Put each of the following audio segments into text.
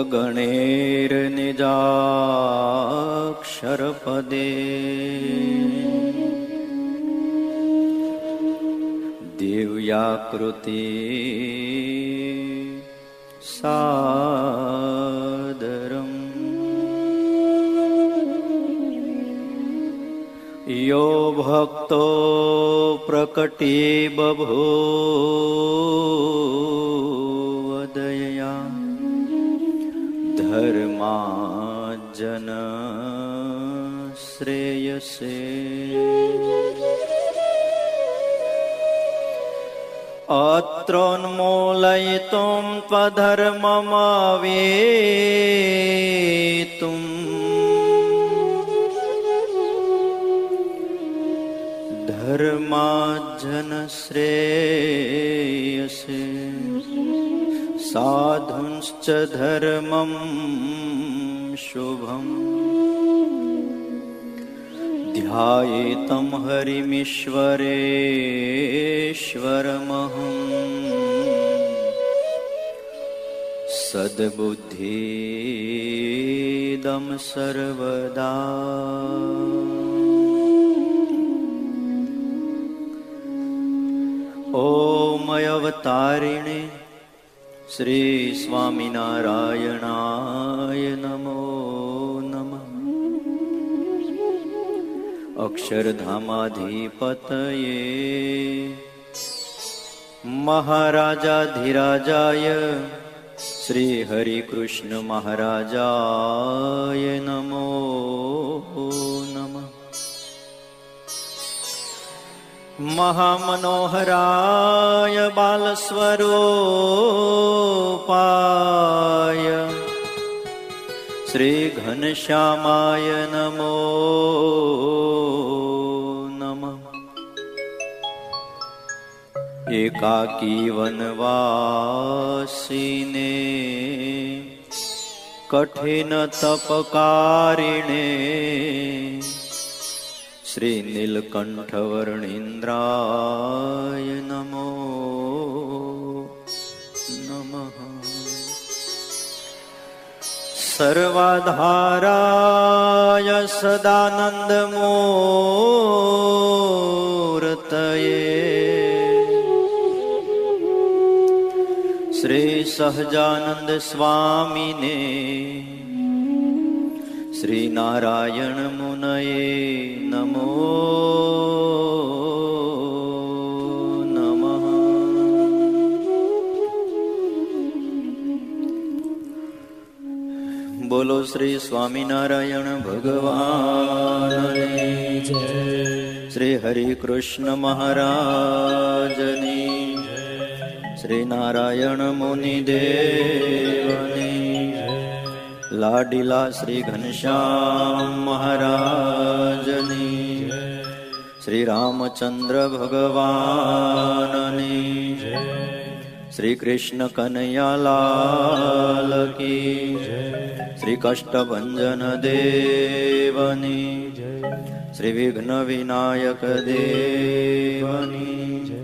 ગણેર નિજાક્ષર પદે દિવ્યાકૃતિ સાદરમ યો ભક્તો પ્રકટી બભૂવદયા ધર્માજન શ્રેયસે અત્રોન્મૂલયિતું ત્વધર્મમવેતું ધર્માજન શ્રેયસે સાધુંશ્ચ ધર્મં શુભં ધ્યાયેतं હરિમીશ્વરેશ્વરમહં સદ્બુદ્ધિદં સર્વદા. ઓમ અવતારિણે શ્રી સ્વામિનારાયણાય નમો નમઃ. અક્ષરધામાધિપતયે મહારાજાધિરાજાય શ્રી હરિકૃષ્ણ મહારાજાય નમો નમઃ. મહામનોહરાય બાલસ્વરૂપાય શ્રી ઘનશ્યામાય નમો નમઃ. એકાકી વનવાસીને કઠિન તપકારિણે શ્રી નીલકંઠ વર્ણિન્દ્રાય નમો નમઃ. સર્વાધારાય સદાનંદ મૂર્તયે શ્રી સહજાનંદ સ્વામીને શ્રી નારાયણ મુનયે નમો નમઃ. બોલો શ્રી સ્વામિનારાયણ ભગવાનની જય. શ્રી હરિકૃષ્ણ મહારાજની જય. શ્રી નારાયણ મુનિ દેવની જય. લાડીલા શ્રી ઘનશ્યામ મહારાજની જય. શ્રી રામચંદ્ર ભગવાનની જય. શ્રી કૃષ્ણ કનૈયાલાલ કી જય. શ્રી કષ્ટભંજન દેવની જય. શ્રી વિઘ્ન વિનાયક દેવની જય.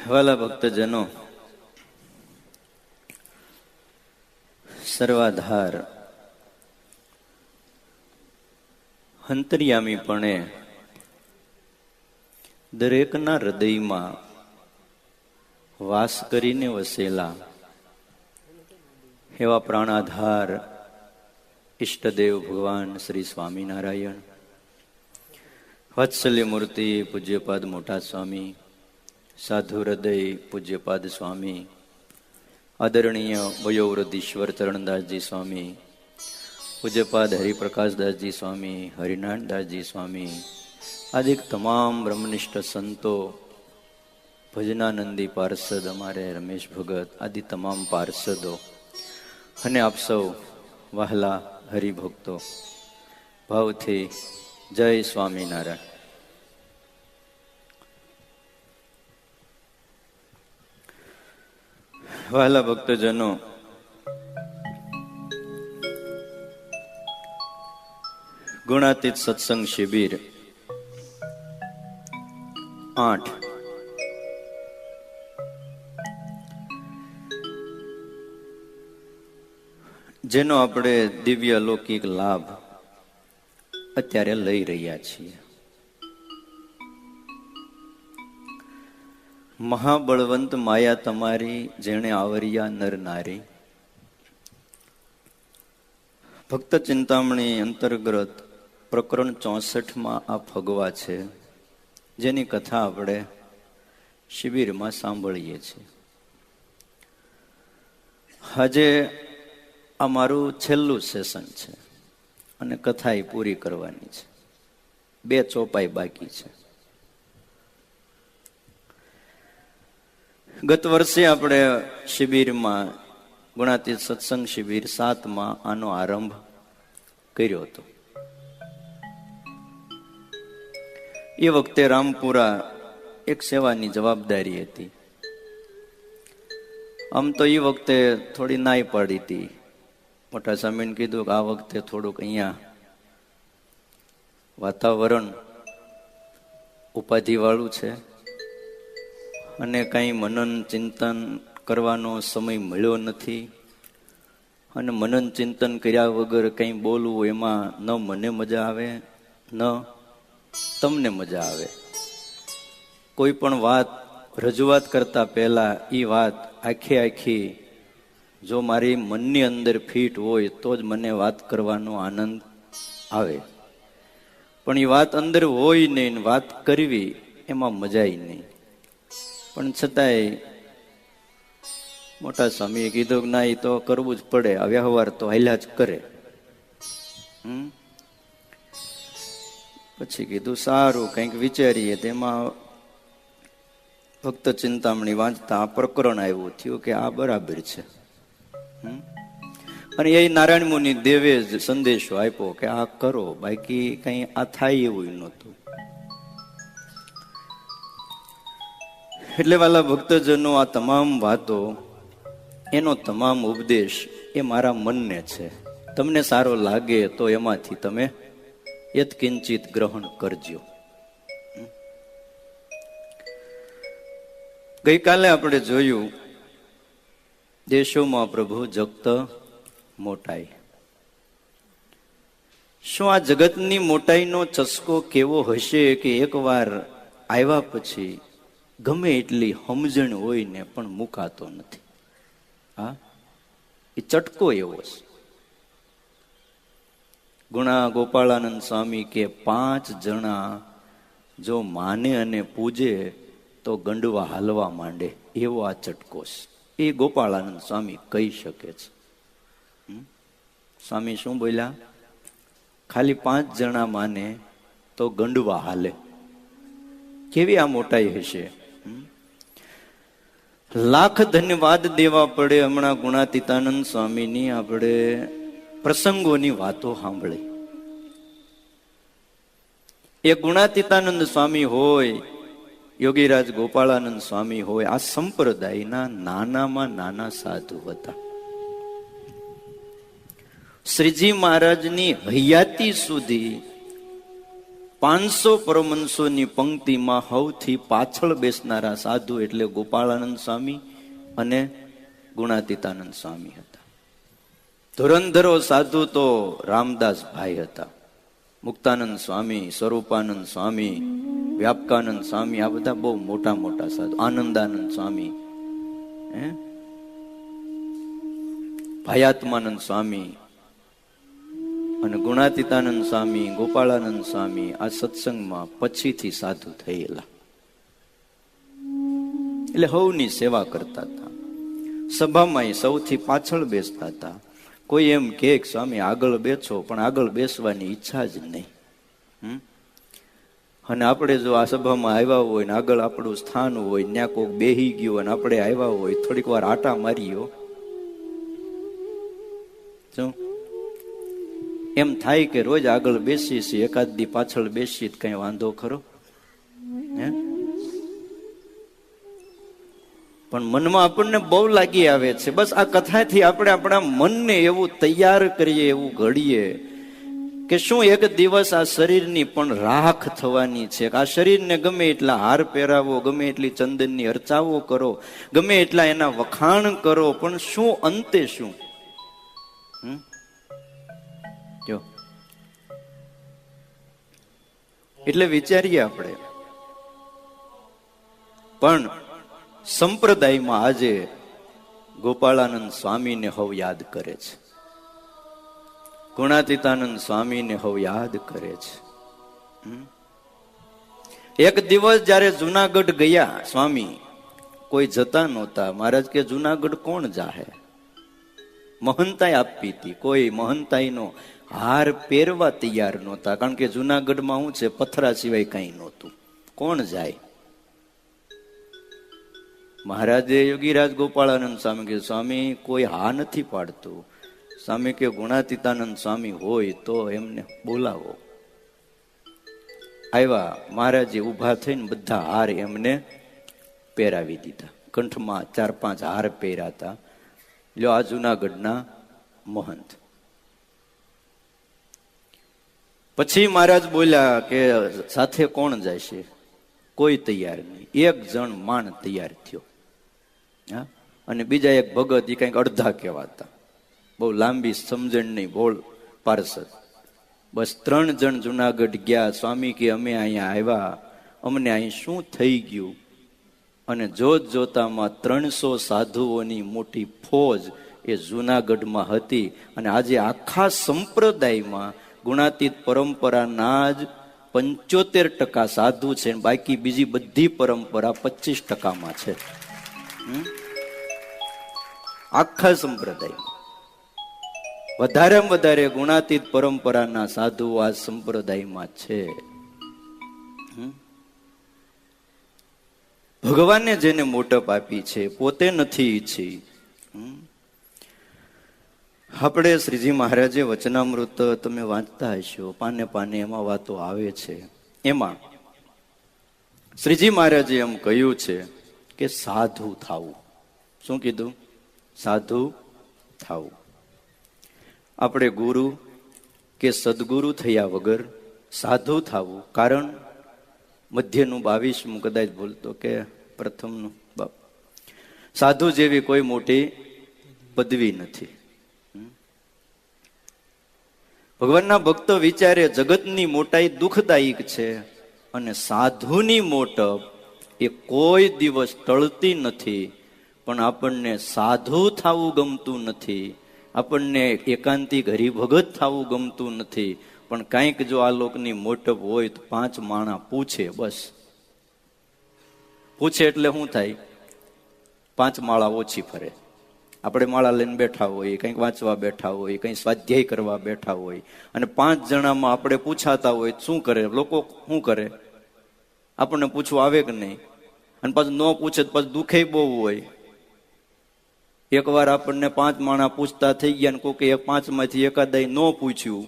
વાલા ભક્તજનો, સર્વાધાર અંતર્યામીપણે દરેકના હૃદયમાં વાસ કરીને વસેલા એવા પ્રાણાધાર ઈષ્ટદેવ ભગવાન શ્રી સ્વામિનારાયણ, વાત્સલ્ય મૂર્તિ પૂજ્યપાદ મોટા સ્વામી, સાધુ હૃદય પૂજ્યપાદ સ્વામી, આદરણીય વયોવૃદ્ધીશ્વર ચરણદાસજી સ્વામી, પૂજ્યપાદ હરિપ્રકાશદાસજી સ્વામી, હરિનારાયણદાસજી સ્વામી આદિક તમામ બ્રહ્મનિષ્ઠ સંતો, ભજનાનંદી પાર્ષદ અમારે રમેશ ભગત આદિ તમામ પાર્ષદો અને આપ સૌ વહાલા હરિભક્તો, ભાવથી જય સ્વામિનારાયણ. વહાલા ભક્તજનો, ગુણાતીત સત્સંગ શિબિર 8 જેનો આપણે દિવ્ય લૌકિક લાભ અત્યારે લઈ રહ્યા છીએ. મહાબળવંત માયા તમારી જેણે આવર્યા નર નારી. ભક્ત ચિંતામણી અંતર્ગત પ્રકરણ 64માં આ ફગવા છે, જેની કથા આપણે શિબિરમાં સાંભળીએ છીએ. આજે આ મારું છેલ્લું સેશન છે અને કથા એ પૂરી કરવાની છે. 2 ચોપાઈ બાકી છે. ગત વર્ષે આપણે શિબિરમાં ગુણાતીત સત્સંગ શિબિર 7માં આનો આરંભ કર્યો હતો. એ વખતે રામપુરા એક સેવાની જવાબદારી હતી. આમ તો એ વખતે થોડી નાઈ પાડી હતી. મોટા સ્વામીને કીધું કે આ વખતે થોડુંક અહીંયા વાતાવરણ ઉપાધિ વાળું છે અને કંઈ મનન ચિંતન કરવાનો સમય મળ્યો નથી, અને મનન ચિંતન કર્યા વગર કંઈ બોલવું એમાં ન મને મજા આવે ન તમને મજા આવે. કોઈ પણ વાત રજૂઆત કરતા પહેલા એ વાત આખી જો મારી મનની અંદર ફિટ હોય તો જ મને વાત કરવાનો આનંદ આવે. પણ એ વાત અંદર હોય નહીં, વાત કરવી એમાં મજાય નહીં. પણ છતાંય મોટા સ્વામીએ કીધું કે ના, એ તો કરવું જ પડે, આ વ્યવહાર તો હાલ્યા જ કરે. પછી કીધું સારું કંઈક વિચારીએ. તેમાં ભક્ત ચિંતામણી વાંચતા આ પ્રકરણ આવ્યું થયું કે આ બરાબર છે. અને એ નારાયણ મુનિ દેવે જ સંદેશો આપ્યો કે આ કરો, બાકી કઈ આ થાય એવું નહોતું. એટલે વાલા ભક્તજનો, આ તમામ વાતો, એનો તમામ ઉપદેશ એ મારા મનને છે. તમને સારો લાગે તો એમાંથી તમે યત્કિંચિત ગ્રહણ કરજો. ગઈકાલે આપણે જોયું દેશોમાં પ્રભુ જગત મોટાઈ. શું આ જગતની મોટાઈનો ચસ્કો કેવો હશે કે એકવાર આવ્યા પછી ગમે એટલી સમજણ હોય ને પણ મુકાતો નથી. હા, એ ચટકો એવો છે. ગુણા ગોપાળાનંદ સ્વામી કે 5 જણા જો માને અને પૂજે તો ગંડવા હાલવા માંડે, એવો આ ચટકો છે. એ ગોપાળાનંદ સ્વામી કહી શકે છે. સ્વામી શું બોલ્યા? ખાલી 5 જણા માને તો ગંડવા હાલે. કેવી આ મોટાઈ હશે! લાખ ધન્યવાદ દેવા પડે. હમણાં ગુણાતીતાનંદ સ્વામીની આપણે પ્રસંગોની વાતો સાંભળી. એ ગુણાતીતાનંદ સ્વામી હોય, યોગીરાજ ગોપાળાનંદ સ્વામી હોય, આ સંપ્રદાયના નાનામાં નાના સાધુ હતા. શ્રીજી મહારાજની હયાતી સુધી 500 પરમહંસોની પંક્તિમાં સૌથી પાછળ બેસનારા સાધુ એટલે ગોપાળાનંદ સ્વામી અને ગુણાતીતાનંદ સ્વામી હતા. ધુરંધરો સાધુ તો રામદાસ ભાઈ હતા. મુક્તાનંદ સ્વામી, સ્વરૂપાનંદ સ્વામી, વ્યાપકાનંદ સ્વામી, આ બધા બહુ મોટા મોટા સાધુ. આનંદાનંદ સ્વામી, ભાયાત્માનંદ સ્વામી અને ગુણાતીતાનંદ સ્વામી, ગોપાળાનંદ સ્વામી આ સત્સંગમાં પછીથી સાધુ થયેલા. એટલે હવની સેવા કરતા હતા. સભામાં સૌથી પાછળ બેસતા હતા. કોઈ એમ કે સ્વામી આગળ બેસો, પણ આગળ બેસવાની ઈચ્છા જ નહીં. અને આપણે જો આ સભામાં આવ્યા હોય ને આગળ આપણું સ્થાન હોય, ત્યાં કોઈક બેહી ગયું અને આપણે આવ્યા હોય, થોડીક વાર આટા મારીયો, એમ થાય કે રોજ આગળ બેસી છે, એકાદ દી પાછળ બેસી કઈ વાંધો ખરો? હે? પણ મનમાં આપણને બહુ લાગી આવે છે. બસ આ કથાથી આપણે આપણા મનને એવું તૈયાર કરીએ, એવું ઘડીએ કે શું એક દિવસ આ શરીરની પણ રાખ થવાની છે. આ શરીરને ગમે એટલા હાર પહેરાવો, ગમે એટલી ચંદનની અર્ચાઓ કરો, ગમે એટલા એના વખાણ કરો, પણ શું અંતે શું? જો એટલે વિચારીએ આપણે. પણ સંપ્રદાયમાં આજે ગોપાળાનંદ સ્વામીને હવ યાદ કરે છે, ગુણાતીતાનંદ સ્વામીને હવ યાદ કરે છે. એક દિવસ જયારે જુનાગઢ ગયા સ્વામી, કોઈ જતા નહોતા. મહારાજ કે જુનાગઢ કોણ જાહે? મહંતાઈ આપી હતી. કોઈ મહંતાઈનો હાર પહેરવા તૈયાર નહોતા, કારણ કે જુનાગઢમાં શું છે, પથરા સિવાય કઈ નહોતું. કોણ જાય? મહારાજે યોગીરાજ ગોપાળાનંદ સ્વામી કે સ્વામી કોઈ હા નથી પાડતું. સ્વામી કે ગુણાતીતાનંદ સ્વામી હોય તો એમને બોલાવો. આવ્યા. મહારાજે ઉભા થઈને બધા હાર એમને પહેરાવી દીધા. કંઠમાં 4-5 હાર પહેર્યા હતા. લ્યો આ જુનાગઢના મહંત. પછી મહારાજ બોલ્યા કે સાથે કોણ જાય છે? કોઈ તૈયાર નહીં. એક જણ માણ તૈયાર થયો, અને બીજા એક ભગત, એ કઈક અડધા કહેવાતા, બહુ લાંબી સમજણ નહીં, બોલ પાર્ષદ. બસ 3 જણ જુનાગઢ ગયા. સ્વામી કે અમે અહીંયા આવ્યા, અમને અહીં શું થઈ ગયું? અને જોત જોતામાં 300 સાધુઓની મોટી ફોજ એ જુનાગઢમાં હતી. અને આજે આખા સંપ્રદાયમાં ગુણાતીત પરંપરાના જ 75% સાધુ છે, બાકી બીજી બધી પરંપરા 25%માં છે. આખા સંપ્રદાયમાં વધારેમાં વધારે ગુણાતીત પરંપરાના સાધુઓ આ સંપ્રદાયમાં છે. ભગવાને જેને મોટપ આપી છે, પોતે નથી ઈચ્છી. આપણે શ્રીજી મહારાજે વચનામૃત તમે વાંચતા હશો, પાને પાને એમાં વાતો આવે છે. એમાં શ્રીજી મહારાજે એમ કહ્યું છે કે સાધુ થાવું. શું કીધું? સાધુ થાવું. આપણે ગુરુ કે સદગુરુ થયા વગર સાધુ થાવું. કારણ મધ્યનું 22મું કદાચ બોલતો કે પ્રથમનું, સાધુ જેવી કોઈ મોટી પદવી નથી. ભગવાનના ભક્તો વિચારે જગતની મોટાઈ દુઃખદાયક છે, અને સાધુની મોટપ એ કોઈ દિવસ ટળતી નથી. પણ આપણને સાધુ થવું ગમતું નથી, આપણને એકાંતિક હરિભગત થવું ગમતું નથી. પણ કંઈક જો આ લોકની મોટપ હોય તો 5 માણા પૂછે, બસ પૂછે એટલે શું થાય? 5 માળા ઓછી ફરે. આપણે માળા લઈને બેઠા હોય, કંઈક વાંચવા બેઠા હોય, કંઈ સ્વાધ્યાય કરવા બેઠા હોય, અને 5 જણામાં આપણે પૂછાતા હોય, શું કરે લોકો? શું કરે? આપણને પૂછવું આવે કે નહીં? અને પાછું ન પૂછે તો પાછું દુઃખે બહુ હોય. એકવાર આપણને 5 માણા પૂછતા થઈ ગયા, ને કોઈ 5 માંથી એકાદાય ન પૂછ્યું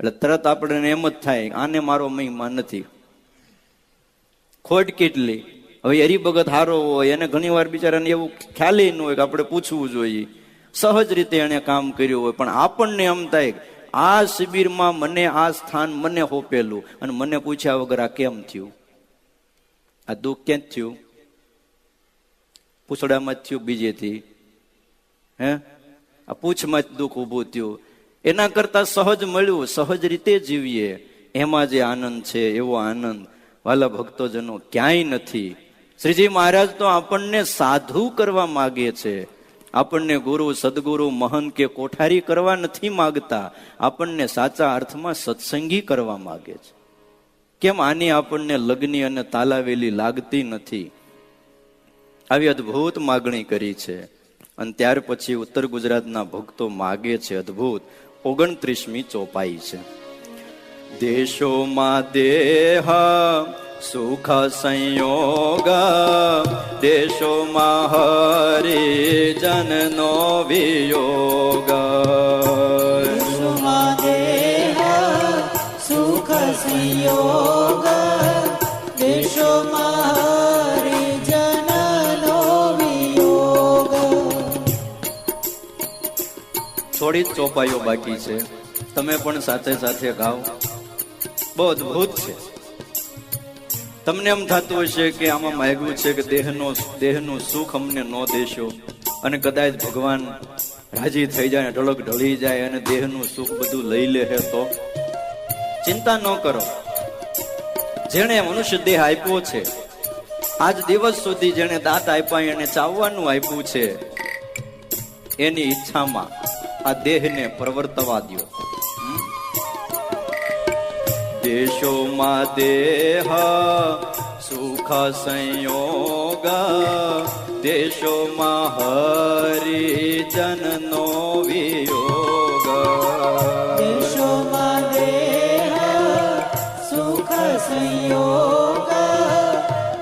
એટલે તરત આપણને એમ જ થાય આને મારો મહિમા નથી. ખોટ કેટલી! હવે હરિભગત હારો હોય, એને ઘણી વાર બિચારાને એવું ખ્યાલ ન હોય કે આપણે પૂછવું જોઈએ. સહજ રીતે એને કામ કર્યું હોય, પણ આપણને એમ થાય આ શિબિરમાં મને આ સ્થાન મને હોપેલું, અને મને પૂછ્યા વગર આ કેમ થયું? આ દુઃખ ક્યાં જ થયું? પૂછડામાં જ થયું? બીજેથી? આ પૂછમાં જ દુઃખ ઉભું થયું. એના કરતા સહજ મળ્યું, સહજ રીતે જીવીએ, એમાં જે આનંદ છે એવો આનંદ વાલા ભક્તોજનો ક્યાંય નથી. શ્રીજી મહારાજ તો આપણને સાધુ કરવા માગે છે. આપણને ગુરુ, સદગુરુ, મહંત કે કોઠારી કરવા નથી માગતા. આપણને સાચા અર્થમાં સત્સંગી કરવા માગે છે. કેમ આની આપણને લગ્ની અને તાલાવેલી લાગતી નથી? આવી અદભુત માગણી કરી છે. અને ત્યાર પછી ઉત્તર ગુજરાતના ભક્તો માગે છે અદભુત 29મી ચોપાઈ છે. દેશોમાં દેહ સુખ સંયોગ, દેશોમાં હરિજનનો વિયોગ. દેશોમાં દેહ સંયોગ દેશોમાં હરિજનનો વિયોગ. થોડી જ ચોપાઈઓ બાકી છે, તમે પણ સાથે સાથે ગાઓ. બહુ અદભુત છે. તમને એમ થતું હશે કે આમાં માંગ્યું છે કે દેહનું સુખ અમને ન દેશો, અને કદાચ ભગવાન રાજી થઈ જાય, ઢળક ઢળી જાય અને દેહનું સુખ બધું લઈ લે તો ચિંતા ન કરો. જેણે મનુષ્ય દેહ આપ્યો છે, આજ દિવસ સુધી જેણે દાંત આપ્યા એને ચાવવાનું આપ્યું છે, એની ઈચ્છામાં આ દેહને પ્રવર્તવા દ્યો. દેશોમાં દેહ સુખ સંયોગ દેશોમાં હરિજનનો વિયોગ. દેશોમાં દેહ સુખ સંયોગ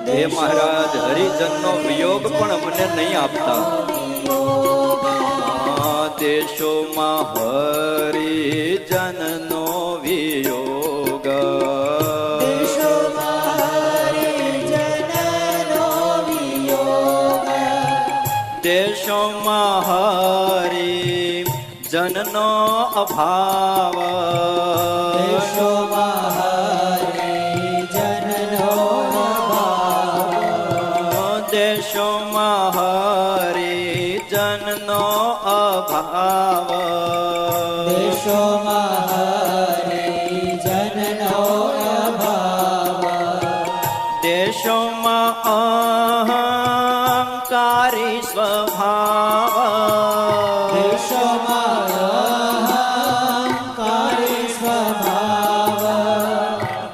હે મહારાજ, હરિજનનો વિયોગ પણ અમને નહીં આપતા. દેશોમાં હરિજનનો વિયોગ. દેશોમાં હરિજનનો અભાવ. દેશોમાં હરિજનનો અભાવ. દેશોમાં હરિજનનો અભાવ. દેશોમાં હરિજનનો અભાવ. દેશોમાં અહંકારી સ્વભાવ. દેશોમાં અહંકારી સ્વભાવ.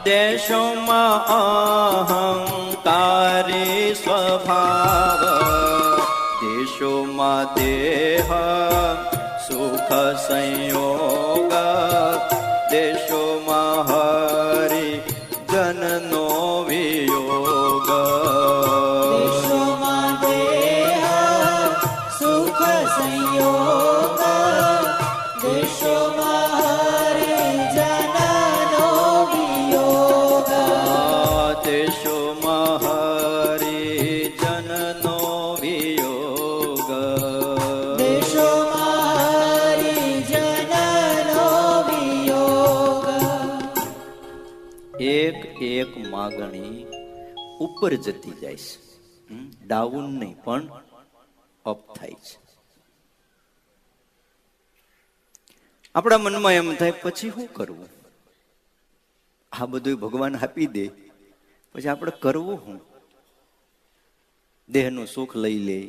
દેશોમાં અહંકારી સ્વભાવ. દેશોમાં દેહ સુખ સંયોગ દેશોમાં હરિજનનો વિયોગ. દેશોમાં દેહ સુખ સંયોગ દેશોમાં હરિજનનો વિયોગ. દેશોમાં હરિજનનો વિયોગ. દેશોમાં હરિજનનો વિયોગ. એક એક માગણી ઉપર જતી જાય છે, ડાઉન નહીં પણ અપ થાય છે. આપણા મનમાં એમ થાય પછી શું કરવું? આ બધું ભગવાન આપી દે, પછી આપણે કરવું શું? દેહનું સુખ લઈ લે,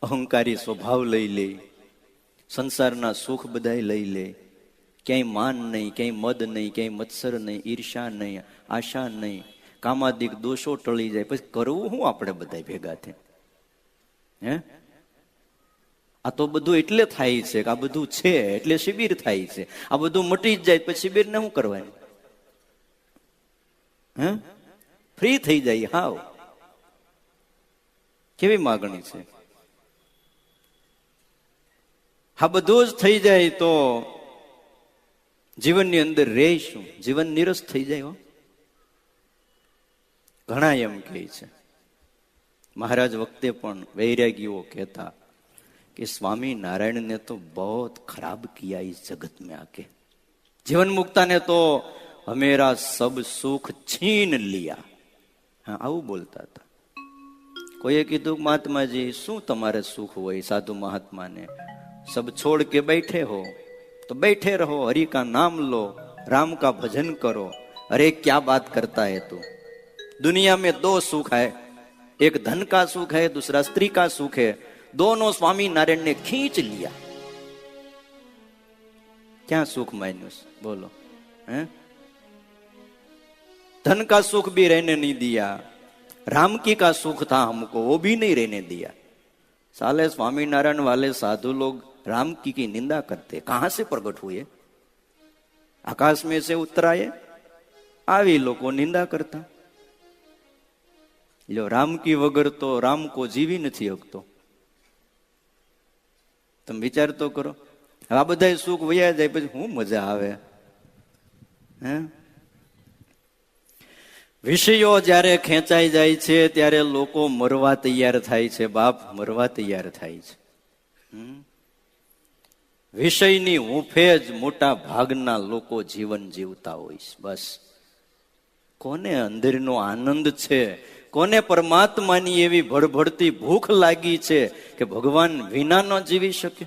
અહંકારી સ્વભાવ લઈ લે, સંસારના સુખ બધાય લઈ લે, ક્યાંય માન નહીં, ક્યાંય મદ નહીં, ક્યાંય મત્સર નહીં, ઈર્ષા નહીં, આશા નહીં, કામાદિક દોષો ટળી જાય. પછી કરવું શું આપણે બધા ભેગા થઈ? હે, આ તો બધું એટલે થાય છે કે આ બધું છે એટલે શિબિર થાય છે. આ બધું મટી જ જાય પછી શિબિર ને શું કરવાનું? હે, ફ્રી થઈ જાય. હાવ કેવી માગણી છે. આ બધું જ થઈ જાય તો જીવનની અંદર રહીશું, જીવન નિરસ થઈ જાય. હો, ઘણા એમ કહે છે. મહારાજ વખતે પણ વૈરાગીઓ કહેતા कि स्वामी नारायण ने तो बहुत खराब किया इस जगत में आके. जीवन मुक्ता ने तो हमेरा सब सुख छीन लिया. हाँ, આવું બોલતા હતા. કોઈએ કીધું મહાત્માજી શું તમારે સુખ હોય સાધુ મહાત્માને? सब छोड़ के बैठे हो तो बैठे रहो, हरि का नाम लो, राम का भजन करो. अरे क्या बात करता है तू? दुनिया में दो सुख है, एक धन का सुख है, दूसरा स्त्री का सुख है. दोनों स्वामी नारायण ने खींच लिया. क्या सुख मान्यूस बोलो? हैं? धन का सुख भी रहने नहीं दिया, राम की का सुख था हमको वो भी नहीं रहने दिया. साले स्वामी नारायण वाले साधु लोग राम की निंदा करते. कहां से प्रकट हुए? आकाश में से उतराए? आवी लोग निंदा करता. जो राम की वगर तो राम को जीवी नहीं हकतो. તમે વિચાર તો કરો. આ બધા સુખ વયા જાય પછી હું મજા આવે? હે? વિષયો જ્યારે ખેંચાઈ જાય છે ત્યારે લોકો મરવા તૈયાર થાય છે. બાપ, મરવા તૈયાર થાય છે. વિષયની હૂંફે જ મોટા ભાગના લોકો જીવન જીવતા હોય છે. બસ કોને અંદરનો આનંદ છે, કોને પરમાત્માની એવી ભડભડતી ભૂખ લાગી છે કે ભગવાન વિના ન જીવી શકે?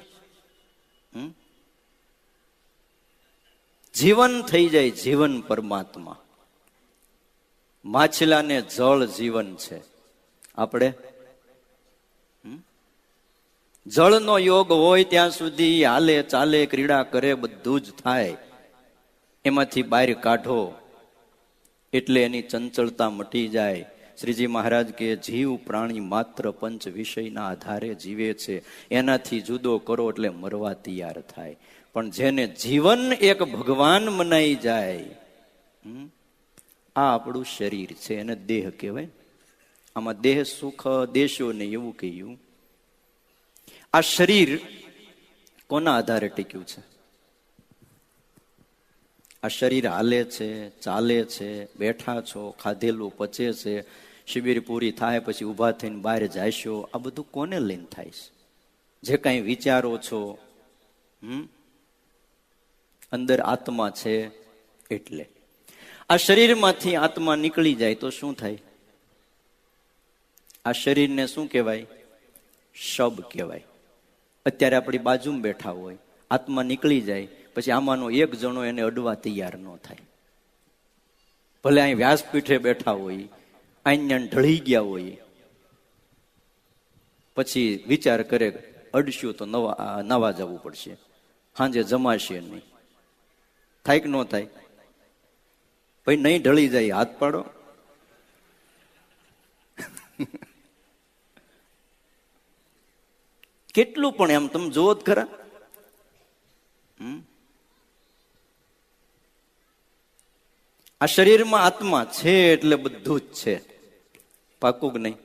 જીવન થઈ જાય જીવન પરમાત્મા. માછલાને જળ જીવન છે, આપણે જળનો યોગ હોય ત્યાં સુધી હાલે ચાલે ક્રીડા કરે બધું જ થાય. એમાંથી બહાર કાઢો એટલે એની ચંચળતા મટી જાય. શ્રીજી મહારાજ કે જીવ પ્રાણી માત્ર પંચ વિષયના આધારે જીવે છે, એનાથી જુદો કરો એટલે મરવા તૈયાર થાય. પણ જેને જીવન એક ભગવાન મનાઈ જાય, આ આપણું શરીર છે, એને દેહ કહેવાય. આમાં દેહ સુખ દેશો ને એવું કહ્યું. આ શરીર કોના આધારે ટીક્યું છે? આ શરીર હાલે છે, ચાલે છે, બેઠા છો, ખાધેલું પચે છે, શિબિર પૂરી થાય પછી ઊભા થઈને બહાર જાશો, આ બધું કોને લઈને થાય છે? જે કાંઈ વિચારો છો અંદર આત્મા છે એટલે. આ શરીરમાંથી આત્મા નીકળી જાય તો શું થાય? આ શરીરને શું કહેવાય? શબ કહેવાય. અત્યારે આપણી બાજુમાં બેઠા હોય, આત્મા નીકળી જાય પછી આમાંનો એક જણો એને અડવા તૈયાર ન થાય. ભલે અહીં વ્યાસપીઠે બેઠા હોય, અહીંયા ઢળી ગયા હોય, પછી વિચાર કરે અડશું તો નવા જવું પડશે, સાંજે જમાશે નહીં. થાય કે ન થાય? ભાઈ નહીં ઢળી જાય હાથ પાડો. કેટલું પણ એમ તમે જોવો જ ખરા. આ શરીરમાં આત્મા છે એટલે બધું જ છે. પાકું કે નહીં?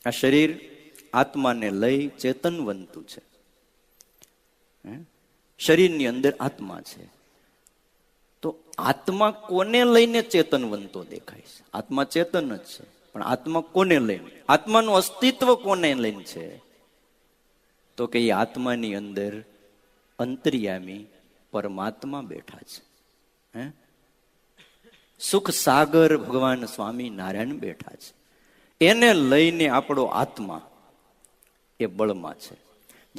આ શરીર આત્માને લઈ ચેતનવંતું છે. શરીરની અંદર આત્મા છે. તો આત્મા કોને લઈને ચેતનવંતો દેખાય છે? આત્મા ચેતન જ છે, પણ આત્મા કોને લઈને? આત્માનું અસ્તિત્વ કોને લઈને છે? તો કે એ આત્માની અંદર અંતર્યામી પરમાત્મા બેઠા છે. સુખ સાગર ભગવાન સ્વામી નારાયણ બેઠા છે. એને લઈને આપણો આત્મા એ બળમાં છે.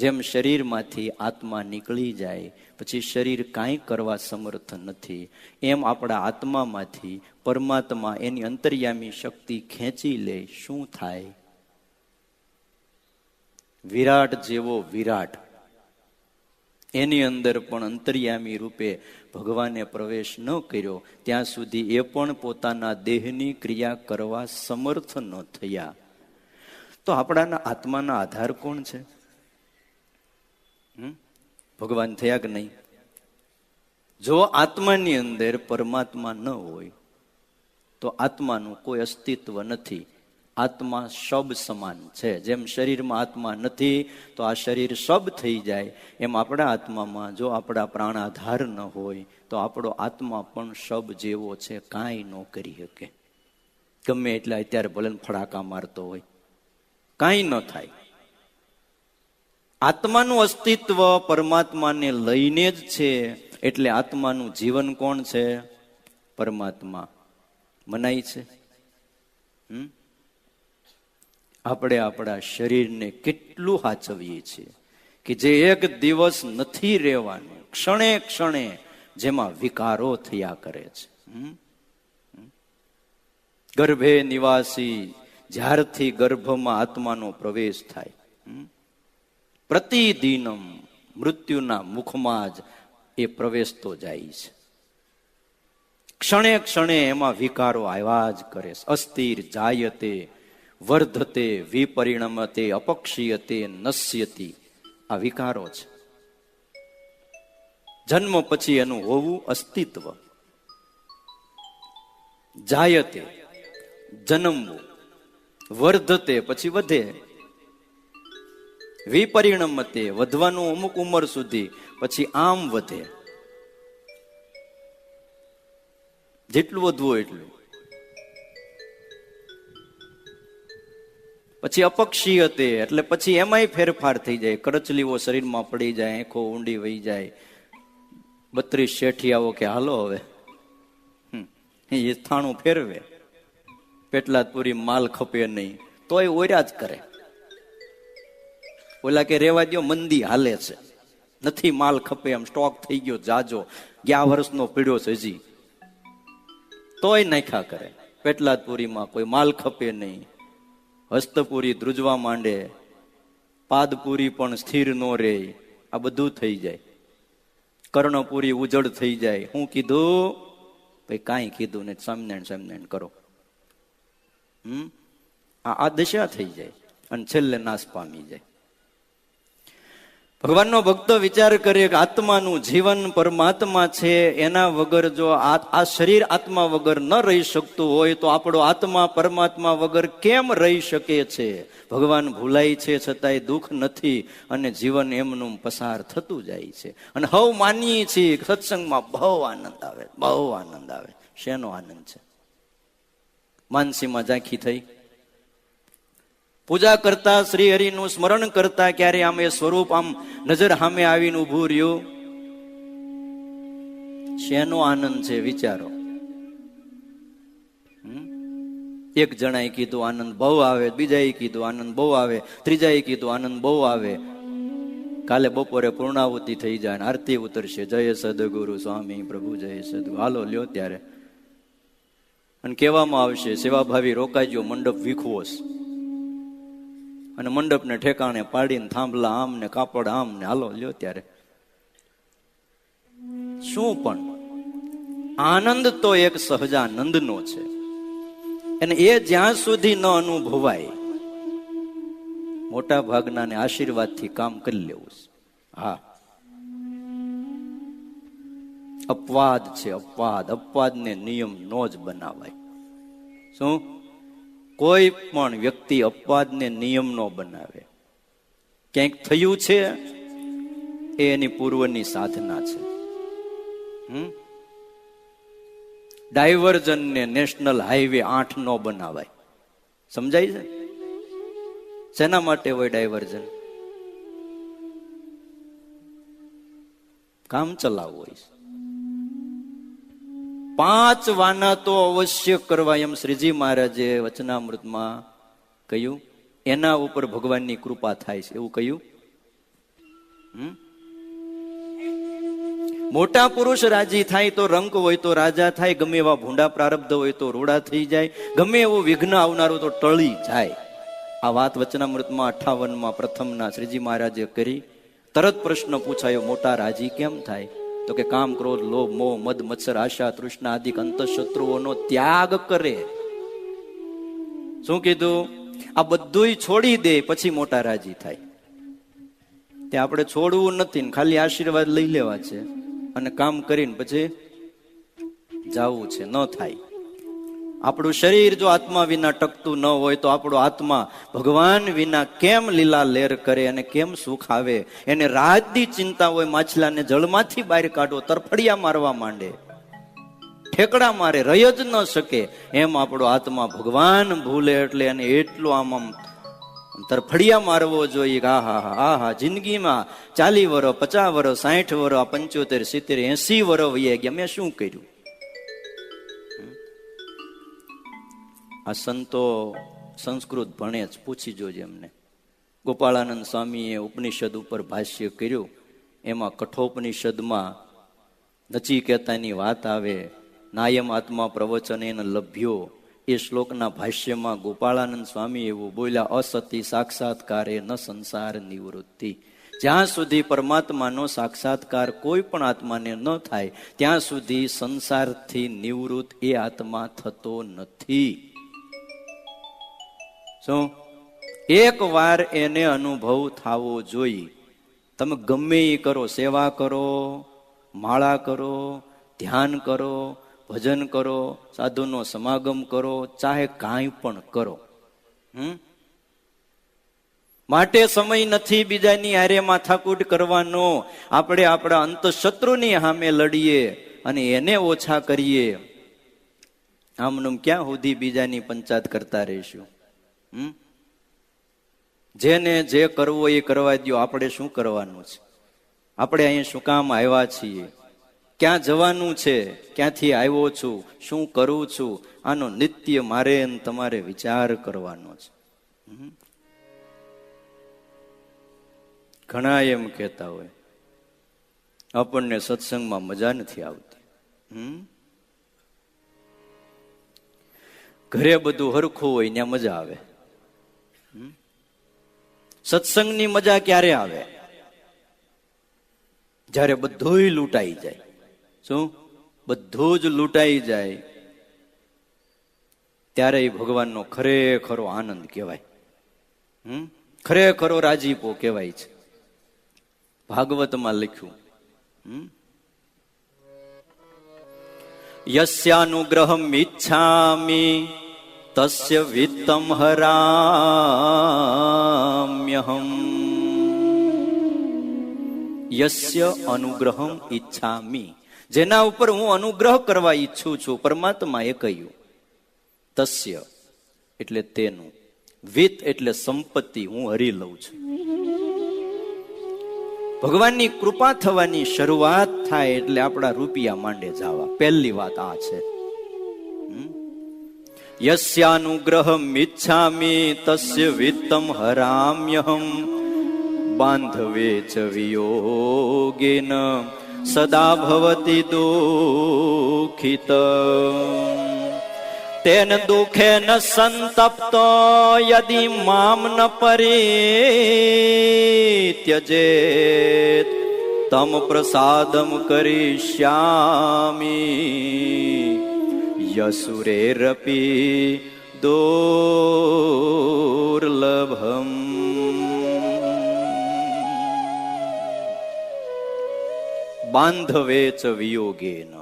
જેમ શરીરમાંથી આત્મા નીકળી જાય પછી શરીર કાંઈ કરવા સમર્થ નથી, એમ આપણા આત્મામાંથી પરમાત્મા એની અંતર્યામી શક્તિ ખેંચી લે. શું થાય? વિરાટ જેવો વિરાટ, એની અંદર પણ અંતર્યામી રૂપે ભગવાને પ્રવેશ ન કર્યો ત્યાં સુધી એ પણ પોતાના દેહની ક્રિયા કરવા સમર્થ ન થયા. તો આપણાના આત્માના આધાર કોણ છે? ભગવાન થયા કે નહીં? જો આત્માની અંદર પરમાત્મા ન હોય તો આત્માનું કોઈ અસ્તિત્વ નથી. આત્મા શબ સમાન છે. જેમ શરીરમાં આત્મા નથી તો આ શરીર શબ થઈ જાય, એમ આપણા આત્મામાં જો આપણા પ્રાણાધાર ન હોય તો આપણો આત્મા પણ શબ જેવો છે, કાંઈ ન કરી શકે. ગમે એટલે અત્યારે ભલે ફડાકા મારતો હોય, કાંઈ ન થાય. આત્માનું અસ્તિત્વ પરમાત્માને લઈને જ છે, એટલે આત્માનું જીવન કોણ છે? પરમાત્મા. મનાય છે. આપણે આપણા શરીરને કેટલું સાચવીએ છીએ કે જે એક દિવસ નથી રહેવાનું, ક્ષણે ક્ષણે જેમાં વિકારો થયા કરે છે. ગર્ભે નિવાસી, જ્યારથી ગર્ભમાં આત્માનો પ્રવેશ થાય, પ્રતિદિનમ મૃત્યુના મુખમાં જ એ પ્રવેશતો જાય છે. ક્ષણે ક્ષણે એમાં વિકારો આવ્યા જ કરે છે. અસ્થિર જાયતે વર્ધતે વિપરિણમતે અપક્ષીયતે નશ્યતિ, આ વિકારો છે. જન્મ પછી એનું હોવું અસ્તિત્વ. જાયતે જન્મવું, વર્ધતે પછી વધે, વિપરિણમતે વધવાનું અમુક ઉંમર સુધી, પછી આમ વધે. જેટલું વધવું એટલું. પછી અપક્ષી હતી એટલે પછી એમાંય ફેરફાર થઈ જાય, કરચલીઓ શરીરમાં પડી જાય, આંખો ઊંડી વહી જાય. 32 શેઠિયાઓ કે હાલો હવે એ થાણું ફેરવે, પેટલાદ પૂરી માલ ખપે નહીં તોય ઓર્યા જ કરે. ઓલા કે રેવા દો, મંદી હાલે છે, નથી માલ ખપે, એમ સ્ટોક થઈ ગયો જાજો, 11 વર્ષનો પીડ્યો છે હજી, તોય નાખ્યા કરે. પેટલાદપુરીમાં કોઈ માલ ખપે નહીં, હસ્તપુરી ધ્રુજવા માંડે, પાદપુરી પણ સ્થિર નો રહે, આ બધું થઈ જાય. કર્ણપુરી ઉજળ થઈ જાય. હું કીધું ભાઈ? કાંઈ કીધું ને સ્વામિનારાયણ કરો. આ દશા થઈ જાય અને છેલ્લે નાશ પામી જાય. ભગવાનનો ભક્ત વિચાર કરે કે આત્માનું જીવન પરમાત્મા છે, એના વગર જો આ શરીર આત્મા વગર ન રહી શકતું હોય તો આપણો આત્મા પરમાત્મા વગર કેમ રહી શકે છે? ભગવાન ભૂલાય છે છતાંય દુઃખ નથી અને જીવન એમનું પસાર થતું જાય છે. અને હવ માનીએ છીએ સત્સંગમાં બહુ આનંદ આવે, બહુ આનંદ આવે. શેનો આનંદ છે? માનસીમાં ઝાંખી થઈ, પૂજા કરતા, શ્રી હરિનું સ્મરણ કરતા, ક્યારે આમ એ સ્વરૂપ આમ નજર સામે આવીને ઉભું રહ્યું. શેનો આનંદ છે વિચારો. એક જણાએ કીધું આનંદ બહુ આવે, બીજાએ કીધું આનંદ બહુ આવે, ત્રીજાએ કીધું આનંદ બહુ આવે. કાલે બપોરે પૂર્ણાહુતિ થઈ જાય, આરતી ઉતરશે, જય સદગુરુ સ્વામી પ્રભુ જય સદગુરુ. હાલો લ્યો ત્યારે. અને કહેવામાં આવશે સેવાભાવી રોકાજો, મંડપ વીખવો છે. અને મંડપને ઠેકાણે પાડીને થાંભલા આમ ને કાપડ આમ ને હાલો લ્યો ત્યારે. શું પણ આનંદ તો એક સહજાનંદનો છે, અને એ જ્યાં સુધી ન અનુભવાય, મોટા ભાગના આશીર્વાદથી કામ કરી લેવું છે. હા, અપવાદ છે, અપવાદ. અપવાદને નિયમ નો જ બનાવાય. શું? કોઈ પણ વ્યક્તિ અપવાદને નિયમ નો બનાવે. ક્યાંક થયું છે એ એની પૂર્વની સાધના છે. ડાયવર્ઝન ને નેશનલ હાઈવે 8 નો બનાવાય. સમજાય છે? શેના માટે હોય ડાયવર્ઝન? કામ ચલાવવું હોય. 5 વાના તો અવશ્ય કરવા, એમ શ્રીજી મહારાજે વચનામૃતમાં કહ્યું. એના ઉપર ભગવાનની કૃપા થાય છે એવું કહ્યું. મોટા પુરુષ રાજી થાય તો રંક હોય તો રાજા થાય, ગમે એવા ભૂંડા પ્રારબ્ધ હોય તો રૂડા થઈ જાય, ગમે એવું વિઘ્ન આવનારું તો ટળી જાય. આ વાત વચનામૃતમાં 58માં પ્રથમના શ્રીજી મહારાજે કરી. તરત પ્રશ્ન પૂછાયો, મોટા રાજી કેમ થાય? તો કે કામ, ક્રોધ, લોભ, મોહ, મદ, મત્સર, આશા, તૃષ્ણા આદિક અંતઃશત્રુઓનો ત્યાગ કરે. શું કીધું? આ બધુંય છોડી દે પછી મોટા રાજી થાય. તે આપણે છોડવું નથી, ખાલી આશીર્વાદ લઈ લેવા છે અને કામ કરીને પછી જાવું છે. ન થાય. આપણું શરીર જો આત્મા વિના ટકતું ન હોય તો આપણો આત્મા ભગવાન વિના કેમ લીલા લેર કરે અને કેમ સુખ આવે? એને રાતની ચિંતા હોય, માછલાને જળમાંથી બહાર કાઢો, તરફડિયા મારવા માંડે, ઠેકડા મારે, રહી જ ન શકે. એમ આપણો આત્મા ભગવાન ભૂલે એટલે એને એટલો આમ તરફડિયા મારવો જોઈએ. આહા, જિંદગીમાં 40 વર્ષ, 50 વર્ષ, 60 વર્ષ, 75, 70, 80 વર્ષ વહી ગયા, મેં શું કર્યું? આ સંતો સંસ્કૃત ભણે જ, પૂછી જોજે એમને. ગોપાળાનંદ સ્વામીએ ઉપનિષદ ઉપર ભાષ્ય કર્યું. એમાં કઠોપનિષદમાં નચિકેતાની વાત આવે. નાયમ આત્મા પ્રવચન એને લભ્યો. એ શ્લોકના ભાષ્યમાં ગોપાળાનંદ સ્વામી એવું બોલ્યા, અસતી સાક્ષાત્કારે ન સંસાર નિવૃત્તિ. જ્યાં સુધી પરમાત્માનો સાક્ષાત્કાર કોઈ પણ આત્માને ન થાય ત્યાં સુધી સંસારથી નિવૃત્ત એ આત્મા થતો નથી. શું? એક વાર એને અનુભવ થવો જોઈએ. તમે ગમે એ કરો, સેવા કરો, માળા કરો, ધ્યાન કરો, ભજન કરો, સાધુનો સમાગમ કરો, ચાહે કાંઈ પણ કરો. માટે સમય નથી બીજાની હારે માથાકૂટ કરવાનો. આપણે આપણા અંતઃશત્રુની સામે લડીએ અને એને ઓછા કરીએ. આમનું ક્યાં સુધી બીજાની પંચાયત કરતા રહીશું? જેને જે કરવું એ કરવા દો. આપણે શું કરવાનું છે? આપણે અહીંયા શું કામ આવ્યા છીએ? ક્યાં જવાનું છે? ક્યાંથી આવ્યો છું? શું કરું છું? આનો નિત્ય મારે તમારે વિચાર કરવાનો છે. ઘણા એમ કહેતા હોય આપણને સત્સંગમાં મજા નથી આવતી. ઘરે બધું હરખું હોય ત્યાં મજા આવે. સત્સંગની મજા ક્યારે આવે? જ્યારે બધું લૂંટાઈ જાય. શું? બધું જ લૂંટાઈ જાય ત્યારે એ ભગવાનનો ખરેખરો આનંદ કહેવાય. ખરેખરો રાજીપો કહેવાય છે. ભાગવતમાં લખ્યું, યસ્યાનુગ્રહમ ઈચ્છામિ તસ્ય વિત્તમ હરામ્યહમ. યસ્ય અનુગ્રહમ ઈચ્છામિ, જેના ઉપર હું અનુગ્રહ કરવા ઈચ્છું છું, પરમાત્માએ કહ્યું. તસ્ય એટલે તેનું, વિત્ત એટલે સંપત્તિ હું હરી લઉં છું. ભગવાનની કૃપા થવાની શરૂઆત થાય એટલે આપણા રૂપિયા માંડે જવા. પહેલી વાત આ છે. યસ્યાનુગ્રહમ ઈચ્છામિ તસ્ય વિત્તમ હરામ્યહમ બાંધવે ચ વિયોગેન સદા ભવતિ દુઃખિત. તેન દુઃખેન સંતપ્તો યદિ મામ ન પરિત્યજેત તમ પ્રસાદમ કરિષ્યામિ યસુરેરપી દુર્લભમ. બાંધવે ચ વિયોગેન,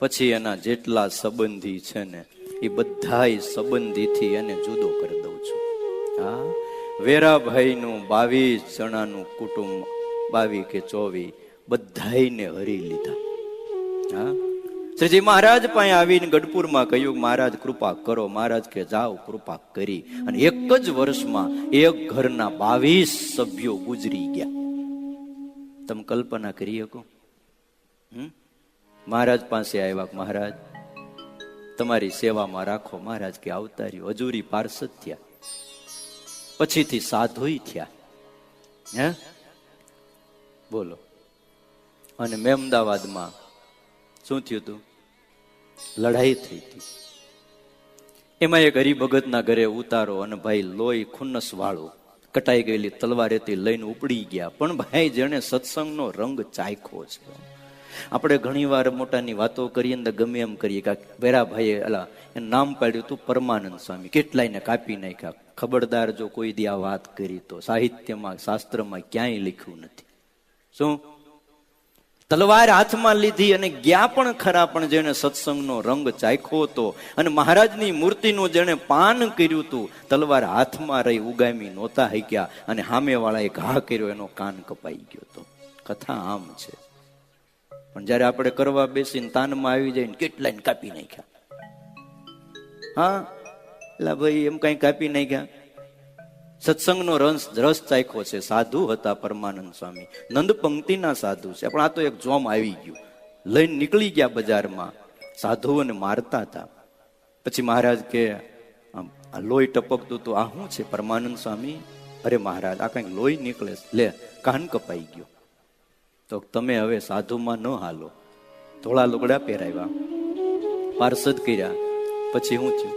પછી એના જેટલા સંબંધી છે ને એ બધાય સંબંધીથી એને જુદો કરી દઉં છું. હા, વેરાભાઈનું 22 જણાનું કુટુંબ, 22 કે 24 બધાયને હરી લીધા. હા, શ્રીજી મહારાજ પાસે આવીને ગઢપુરમાં કહ્યું, મહારાજ કૃપા કરો. મહારાજ કે જાઓ. કૃપા કરી અને એક જ વર્ષમાં એક ઘરના 22 સભ્યો ગુજરી ગયા. તમે કલ્પના કરી શકો? મહારાજ પાસે આવ્યા, મહારાજ તમારી સેવામાં રાખો. મહારાજ કે આવતા રહ્યો. હજુરી પાર્ષદ થયા, પછીથી સાધુય થયા. હે બોલો. અને મહેમદાવાદમાં શું થયું હતું? લડાઈ થઈ હતી. એમાં એક હરિભગતના ઘરે ઉતારો અને ભાઈ લોહી ખુન્નસ વાળું, કટાઈ ગયેલી તલવારેથી લઈને ઉપડી ગયા. પણ ભાઈ જેને સત્સંગનો રંગ ચાખ્યો છે. આપણે ઘણી વાર મોટાની વાતો કરીએ ને ગમે એમ કરીએ કે વેરાભાઈએ એનું નામ પાડ્યું હતું પરમાનંદ સ્વામી, કેટલાયને કાપી નાખ્યા. ખબરદાર, જો કોઈ દી આ વાત કરી તો સાહિત્યમાં શાસ્ત્રમાં ક્યાંય લખ્યું નથી. શું? તલવાર હાથમાં લીધી અને ગયા પણ ખરા, પણ જેને સત્સંગનો રંગ ચાખ્યો હતો અને મહારાજની મૂર્તિનું જેને પાન કર્યું હતું, તલવાર હાથમાં રહી ઉગામી નહોતા હક્યા અને સામેવાળાએ ઘા કર્યો, એનો કાન કપાઈ ગયો હતો. કથા આમ છે. પણ જયારે આપણે કરવા બેસીને તાનમાં આવી જાય ને કેટલાય કાપી નાખ્યા. હા, એટલે ભાઈ એમ કઈ કાપી નાખ્યા. સત્સંગનો રસ ચાખ્યો છે. સાધુ હતા પરમાનંદ સ્વામી, નંદ પંક્તિના સાધુ છે. પણ આ તો એક જોમ આવી ગયું, લઈને નીકળી ગયા બજારમાં. સાધુઓને મારતા હતા. પછી મહારાજ કે લોહી ટપકતું તો આ શું છે પરમાનંદ સ્વામી? અરે મહારાજ, આ કઈક લોહી નીકળે, લે કાન કપાઈ ગયો. તો તમે હવે સાધુમાં ન હાલો. ધોળા લુગડા પહેરાવ્યા, પાર્ષદ કર્યા. પછી શું થયું?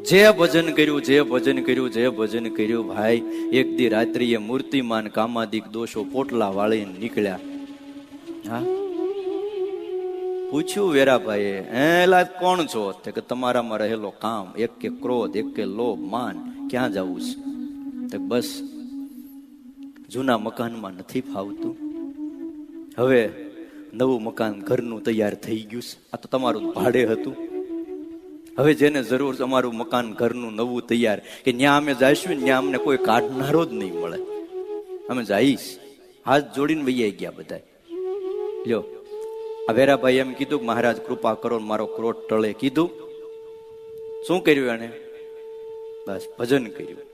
જે ભજન કર્યું, જે ભજન કર્યું, જે ભજન કર્યું. ભાઈ એક દી રાત્રિએ મૂર્તિમાન કામાદિક દોષો પોટલા વાળીને નીકળ્યા. હા, પૂછ્યું વેરાભાઈએ, એલા કોણ છો? કે તમારામાં રહેલો કામ, એક કે ક્રોધ, એક કે લોભ, માન, ક્યાં જવું છે? બસ જૂના મકાનમાં નથી ફાવતું, હવે નવું મકાન ઘરનું તૈયાર થઈ ગયું છે. આ તો તમારું ભાડે હતું. હવે જેને જરૂર અમારું મકાન ઘરનું નવું તૈયાર, કે ન્યા અમે જઈશું ને ત્યાં અમને કોઈ કાઢનારો જ નહીં મળે, અમે જઈશ. હાથ જોડીને વૈયા ગયા બધા. લ્યો, આ વેરાભાઈ એમ કીધું કે મહારાજ કૃપા કરો, મારો ક્રોધ ટળે. કીધું. શું કર્યું એને? બસ ભજન કર્યું.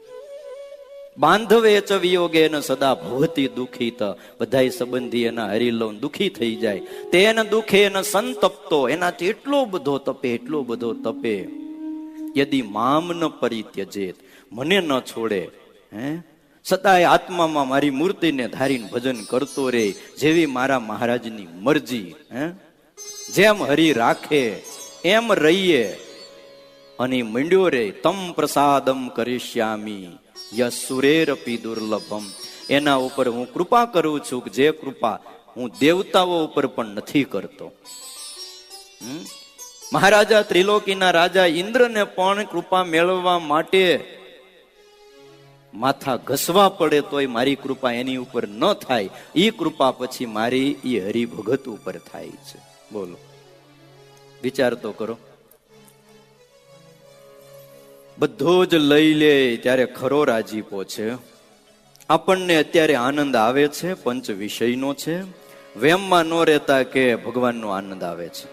બાંધવે ચ વિયોગે ન સદા ભવતી દુખિત. બધાય સંબંધી એના હરિલો દુખી થઈ જાય. તેને દુખે ન સંતપ્તો, એનાથી એટલો બધો તપે, એટલો બધો તપે. યદિ મામ ન પરિત્યજેત, મને ન છોડે, હે સદાય આત્મામાં મારી મૂર્તિને ધારીને ભજન કરતો રે, જેવી મારા મહારાજની મરજી. હે જેમ હરિ રાખે એમ રહીએ. અને મંડ્યો રે તમ પ્રસાદમ કરીશ્યામી યસુરેરપી દુર્લભમ. એના ઉપર હું કૃપા કરું છું કે જે કૃપા હું દેવતાઓ ઉપર પણ નથી કરતો. મહારાજા ત્રિલોકીના રાજા ઇન્દ્રને પણ કૃપા મેળવવા માટે માથા ઘસવા પડે તોય મારી કૃપા એની ઉપર ન થાય. ઈ કૃપા પછી મારી ઈ હરિભગત ઉપર થાય છે. બોલો, વિચાર તો કરો. બધું જ લઈ લે ત્યારે ખરો રાજીપો છે. આપણને અત્યારે આનંદ આવે છે, પંચ વિષયનો છે. વેમમાં ન રહેતા કે ભગવાનનો આનંદ આવે છે.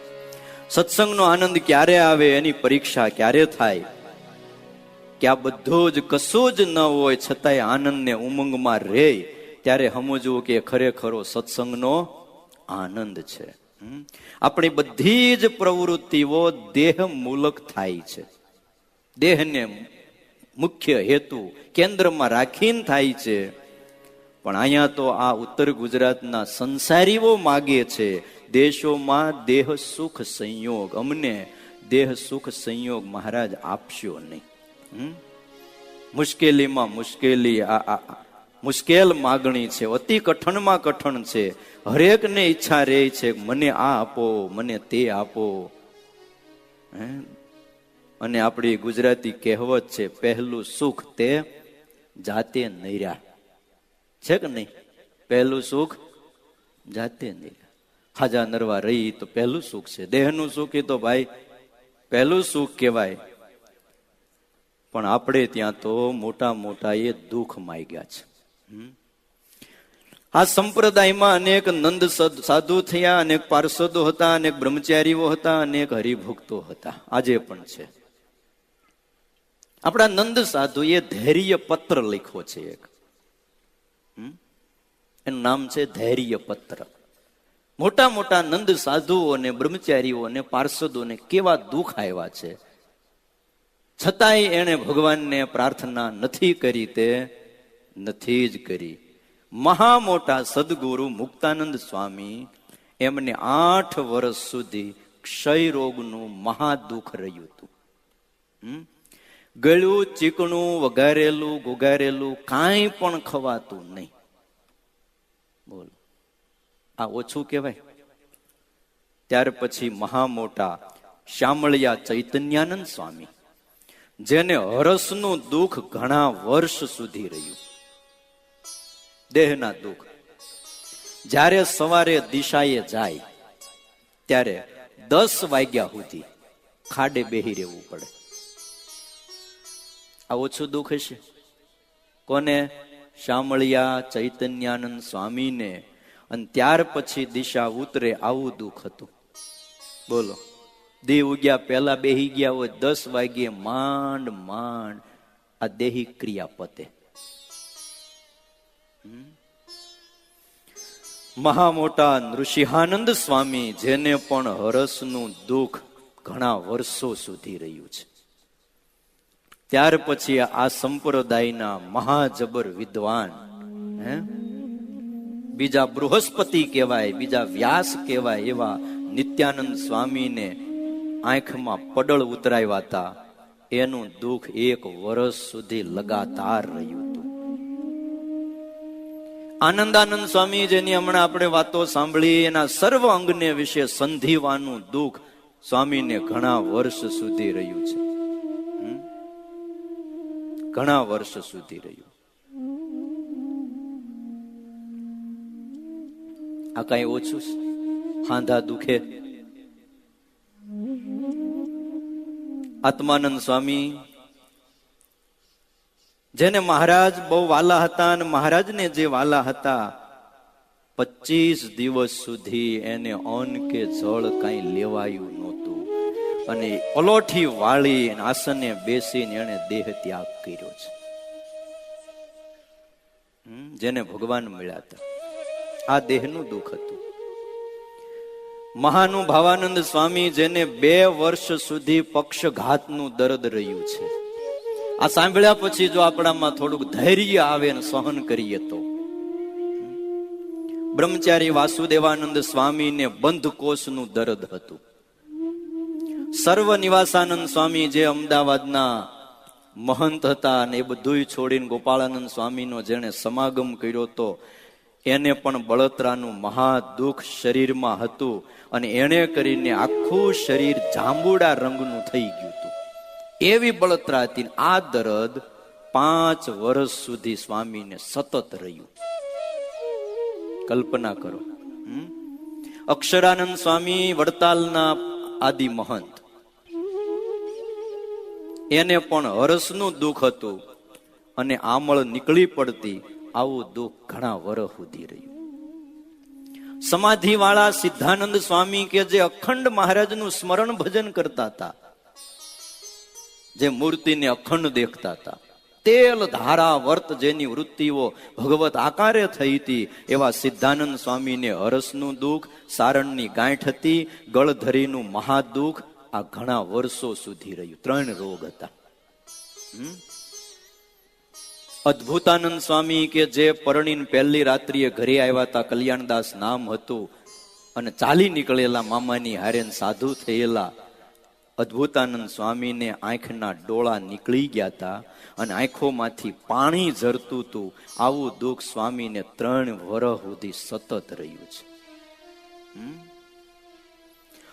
સત્સંગનો આનંદ ક્યારે આવે એની પરીક્ષા ક્યારે થાય કે આ બધું જ કશું જ ન હોય છતાંય આનંદને ઉમંગમાં રહે, ત્યારે સમજવું કે ખરેખરો સત્સંગનો આનંદ છે. આપણી બધી જ પ્રવૃત્તિઓ દેહ મૂલક થાય છે. દેહને મુખ્ય હેતુ કેન્દ્રમાં રાખીને થાય છે. પણ અહીંયા તો આ ઉત્તર ગુજરાતના સંસારીઓ માગે છે દેશોમાં દેહ સુખ સંયોગ. અમને દેહ સુખ સંયોગ મહારાજ આપશો નહીં. મુશ્કેલીમાં મુશ્કેલી, આ મુશ્કેલ માગણી છે, અતિ કઠણમાં કઠણ છે. હરેકને ઈચ્છા રહે છે મને આ આપો, મને તે આપો. અને આપણી ગુજરાતી કહેવત છે, પહેલું સુખ તે જાતે નર્યા. છે કે નહીં? પહેલું સુખ જાતે નર્યા. હાજા નરવા રહી તો પહેલું સુખ છે. દેહનું સુખ એ તો ભાઈ પહેલું સુખ કહેવાય. પણ આપણે ત્યાં તો મોટા મોટા એ દુઃખ માગ્યા છે. આ સંપ્રદાયમાં અનેક નંદ સાધુ થયા, અનેક પાર્ષદો હતા, અનેક બ્રહ્મચારીઓ હતા, અનેક હરિભક્તો હતા, આજે પણ છે. આપણા નંદ સાધુએ ધૈર્ય પત્ર લખ્યો છે એક. એનું નામ છે ધૈર્ય પત્ર. મોટા મોટા નંદ સાધુઓને, બ્રહ્મચારીઓને, પાર્ષદોને કેવા દુઃખ આવ્યા છે, છતાંય એને ભગવાનને પ્રાર્થના નથી કરી. તે નથી જ કરી. મહા મોટા સદગુરુ મુક્તાનંદ સ્વામી, એમને 8 વર્ષ સુધી ક્ષય રોગનું મહા દુઃખ રહ્યું હતું. ગળ્યું, ચીકણું, વઘારેલું, ગુગારેલું કાંઈ પણ ખવાતું નહીં. બોલો, આ ઓછું કહેવાય? ત્યાર પછી મહા મોટા શામળિયા ચૈતન્યાનંદ સ્વામી, જેને હરસનું દુઃખ ઘણા વર્ષ સુધી રહ્યું. દેહના દુઃખ. જ્યારે સવારે દિશાએ જાય ત્યારે 10 વાગ્યા સુધી ખાડે બેહી રહેવું પડે. આ ઓછું દુઃખ હશે કોને? શામળિયા ચૈતન્યાનંદ સ્વામીને. અને ત્યાર પછી દિશા ઉતરે આવું દુઃખ હતું. બોલો, દેહ ઉગ્યા પહેલા બેહી ગયા હોય, 10 વાગ્યે માંડ માંડ આ દેહી ક્રિયા પતે. મહા મોટા નૃસિંહાનંદ સ્વામી, જેને પણ હરસનું દુઃખ ઘણા વર્ષો સુધી રહ્યું છે. ત્યાર પછી આ સંપ્રદાયના મહાજબર વિદ્વાન, બીજા બૃહસ્પતિ કહેવાય, બીજા વ્યાસ કહેવાય, એવા નિત્યાનંદ સ્વામીને આંખમાં પડળ ઉતરાવ્યા હતા. એનું દુઃખ 1 વર્ષ સુધી લગાતાર રહ્યું હતું. આનંદાનંદ સ્વામી, જેની હમણાં આપણે વાતો સાંભળી, એના સર્વ અંગને વિશે સંધિવાનું દુઃખ સ્વામીને ઘણા વર્ષ સુધી રહ્યું છે. ઘણા વર્ષ સુધી રહ્યું. આ કઈ ઓછું છે? હાંધા દુખે. આત્માનંદ સ્વામી, જેને મહારાજ બહુ વાલા હતા, અને મહારાજને જે વાલા હતા 25 દિવસ સુધી એને અન્ન કે જળ કાંઈ લેવાયું નહોતું અને પલોઠી વાળી આસને બેસીને એને દેહ ત્યાગ કર્યો છે. જેને ભગવાન મળ્યા હતા, આ દેહનું દુઃખ હતું. મહાનુભાવાનંદ સ્વામી, જેને 2 વર્ષ સુધી પક્ષઘાતનું દર્દ રહ્યું છે, આ સાંભળ્યા પછી જો આપણામાં થોડુંક ધૈર્ય આવે ને સહન કરીએ તો. બ્રહ્મચારી વાસુદેવાનંદ સ્વામીને બંધકોષનું દર્દ હતું. સર્વ નિવાસાનંદ સ્વામી, જે અમદાવાદના મહંત હતા અને એ બધું છોડીને ગોપાળાનંદ સ્વામીનો જેને સમાગમ કર્યો હતો, એને પણ બળતરાનું મહા દુઃખ શરીરમાં હતું અને એને કરીને આખું શરીર જાંબુડા રંગનું થઈ ગયું હતું. એવી બળતરા હતી. આ દર્દ 5 વર્ષ સુધી સ્વામીને સતત રહ્યું. કલ્પના કરો. અક્ષરાનંદ સ્વામી, વડતાલના આદિ મહંત, એને પણ હરસનું દુઃખ હતું અને આમળ નીકળી પડતી. આવું દુઃખ ઘણા વર્ષ સુધી રહ્યું. સમાધિ વાળા સિદ્ધાનંદ સ્વામી, કે જે અખંડ મહારાજનું સ્મરણ ભજન કરતા હતા, જે મૂર્તિને અખંડ દેખતા હતા, તેલ ધારા વર્ત જેની વૃત્તિઓ ભગવત આકારે થઈ હતી, એવા સિદ્ધાનંદ સ્વામીને હરસનું દુઃખ, સારણની ગાંઠ હતી, ગળધરીનું મહાદુઃખ, આ ઘણા વર્ષો સુધી રહ્યું. 3 રોગ હતા. અદ્ભુતાનંદ સ્વામી, કે જે પરણીને પહેલી રાત્રિએ ઘરે આવ્યા હતા, કલ્યાણદાસ નામ હતું, અને ચાલી નીકળેલા મામાની હારે સાધુ થયેલા અદ્ભુતાનંદ સ્વામીને આંખના ડોળા નીકળી ગયા હતા અને આંખોમાંથી પાણી ઝરતું હતું. આવું દુઃખ સ્વામીને 3 વર્ષ સુધી સતત રહ્યું છે.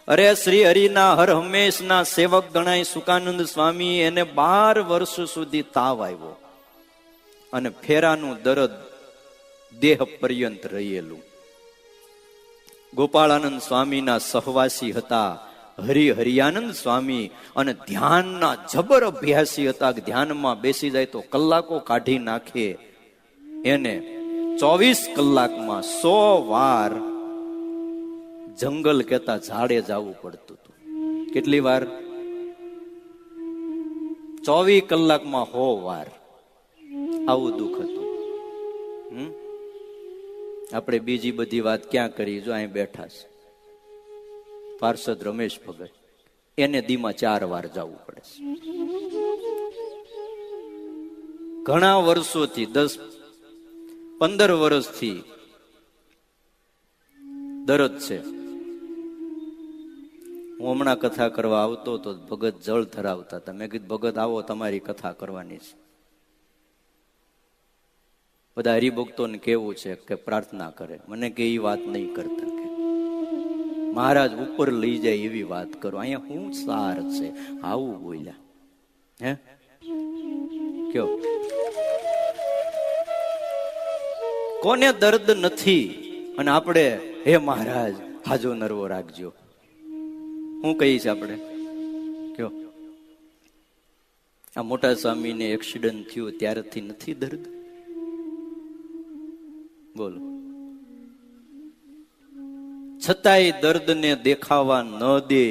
અરે શ્રી હરિના હર હંમેશના સેવક ગણાય સુકાનંદ સ્વામી, એને 12 વર્ષ સુધી તાવ આવ્યો અને ફેરાનું દર્દ દેહ પર્યંત રહેલું. ગોપાળાનંદ સ્વામીના સહવાસી હતા હરિહરિયાનંદ સ્વામી, અને ધ્યાનના જબર અભ્યાસી હતા. ધ્યાનમાં બેસી જાય તો કલાકો કાઢી નાખે. એને 24 કલાકમાં 100 વાર જંગલ કેતા ઝાડે જવું પડતું હતું. કેટલી વાર? 24 કલાકમાં 100 વાર. આવું દુઃખ હતું. આપણે બીજી બધી વાત ક્યાં કરી? જો અહીં બેઠા છે પાર્ષદ રમેશ ભગત, એને દીમાં 4 વાર જવું પડે છે. ઘણા વર્ષોથી 10-15 વર્ષથી દરદ છે. હું હમણાં કથા કરવા આવતો તો ભગત જળ ધરાવતા હતા. મેં કીધું ભગત આવો, તમારી કથા કરવાની છે. બધા હરિભક્તોને કેવું છે કે પ્રાર્થના કરે. મને કે એ વાત નહીં કરતા, કે મહારાજ ઉપર લઈ જાય એવી વાત કરો. અહીંયા શું સાર છે? આવું બોલ્યા. હે કયો? કોને દર્દ નથી અને આપણે હે મહારાજ હાજો નરવો રાખજો. શું કહીએ છીએ આપણે? કયો? આ મોટા સ્વામીને એક્સિડન્ટ થયું ત્યારથી નથી દર્દ? બોલો. છતાંય દર્દને દેખાવા ન દે.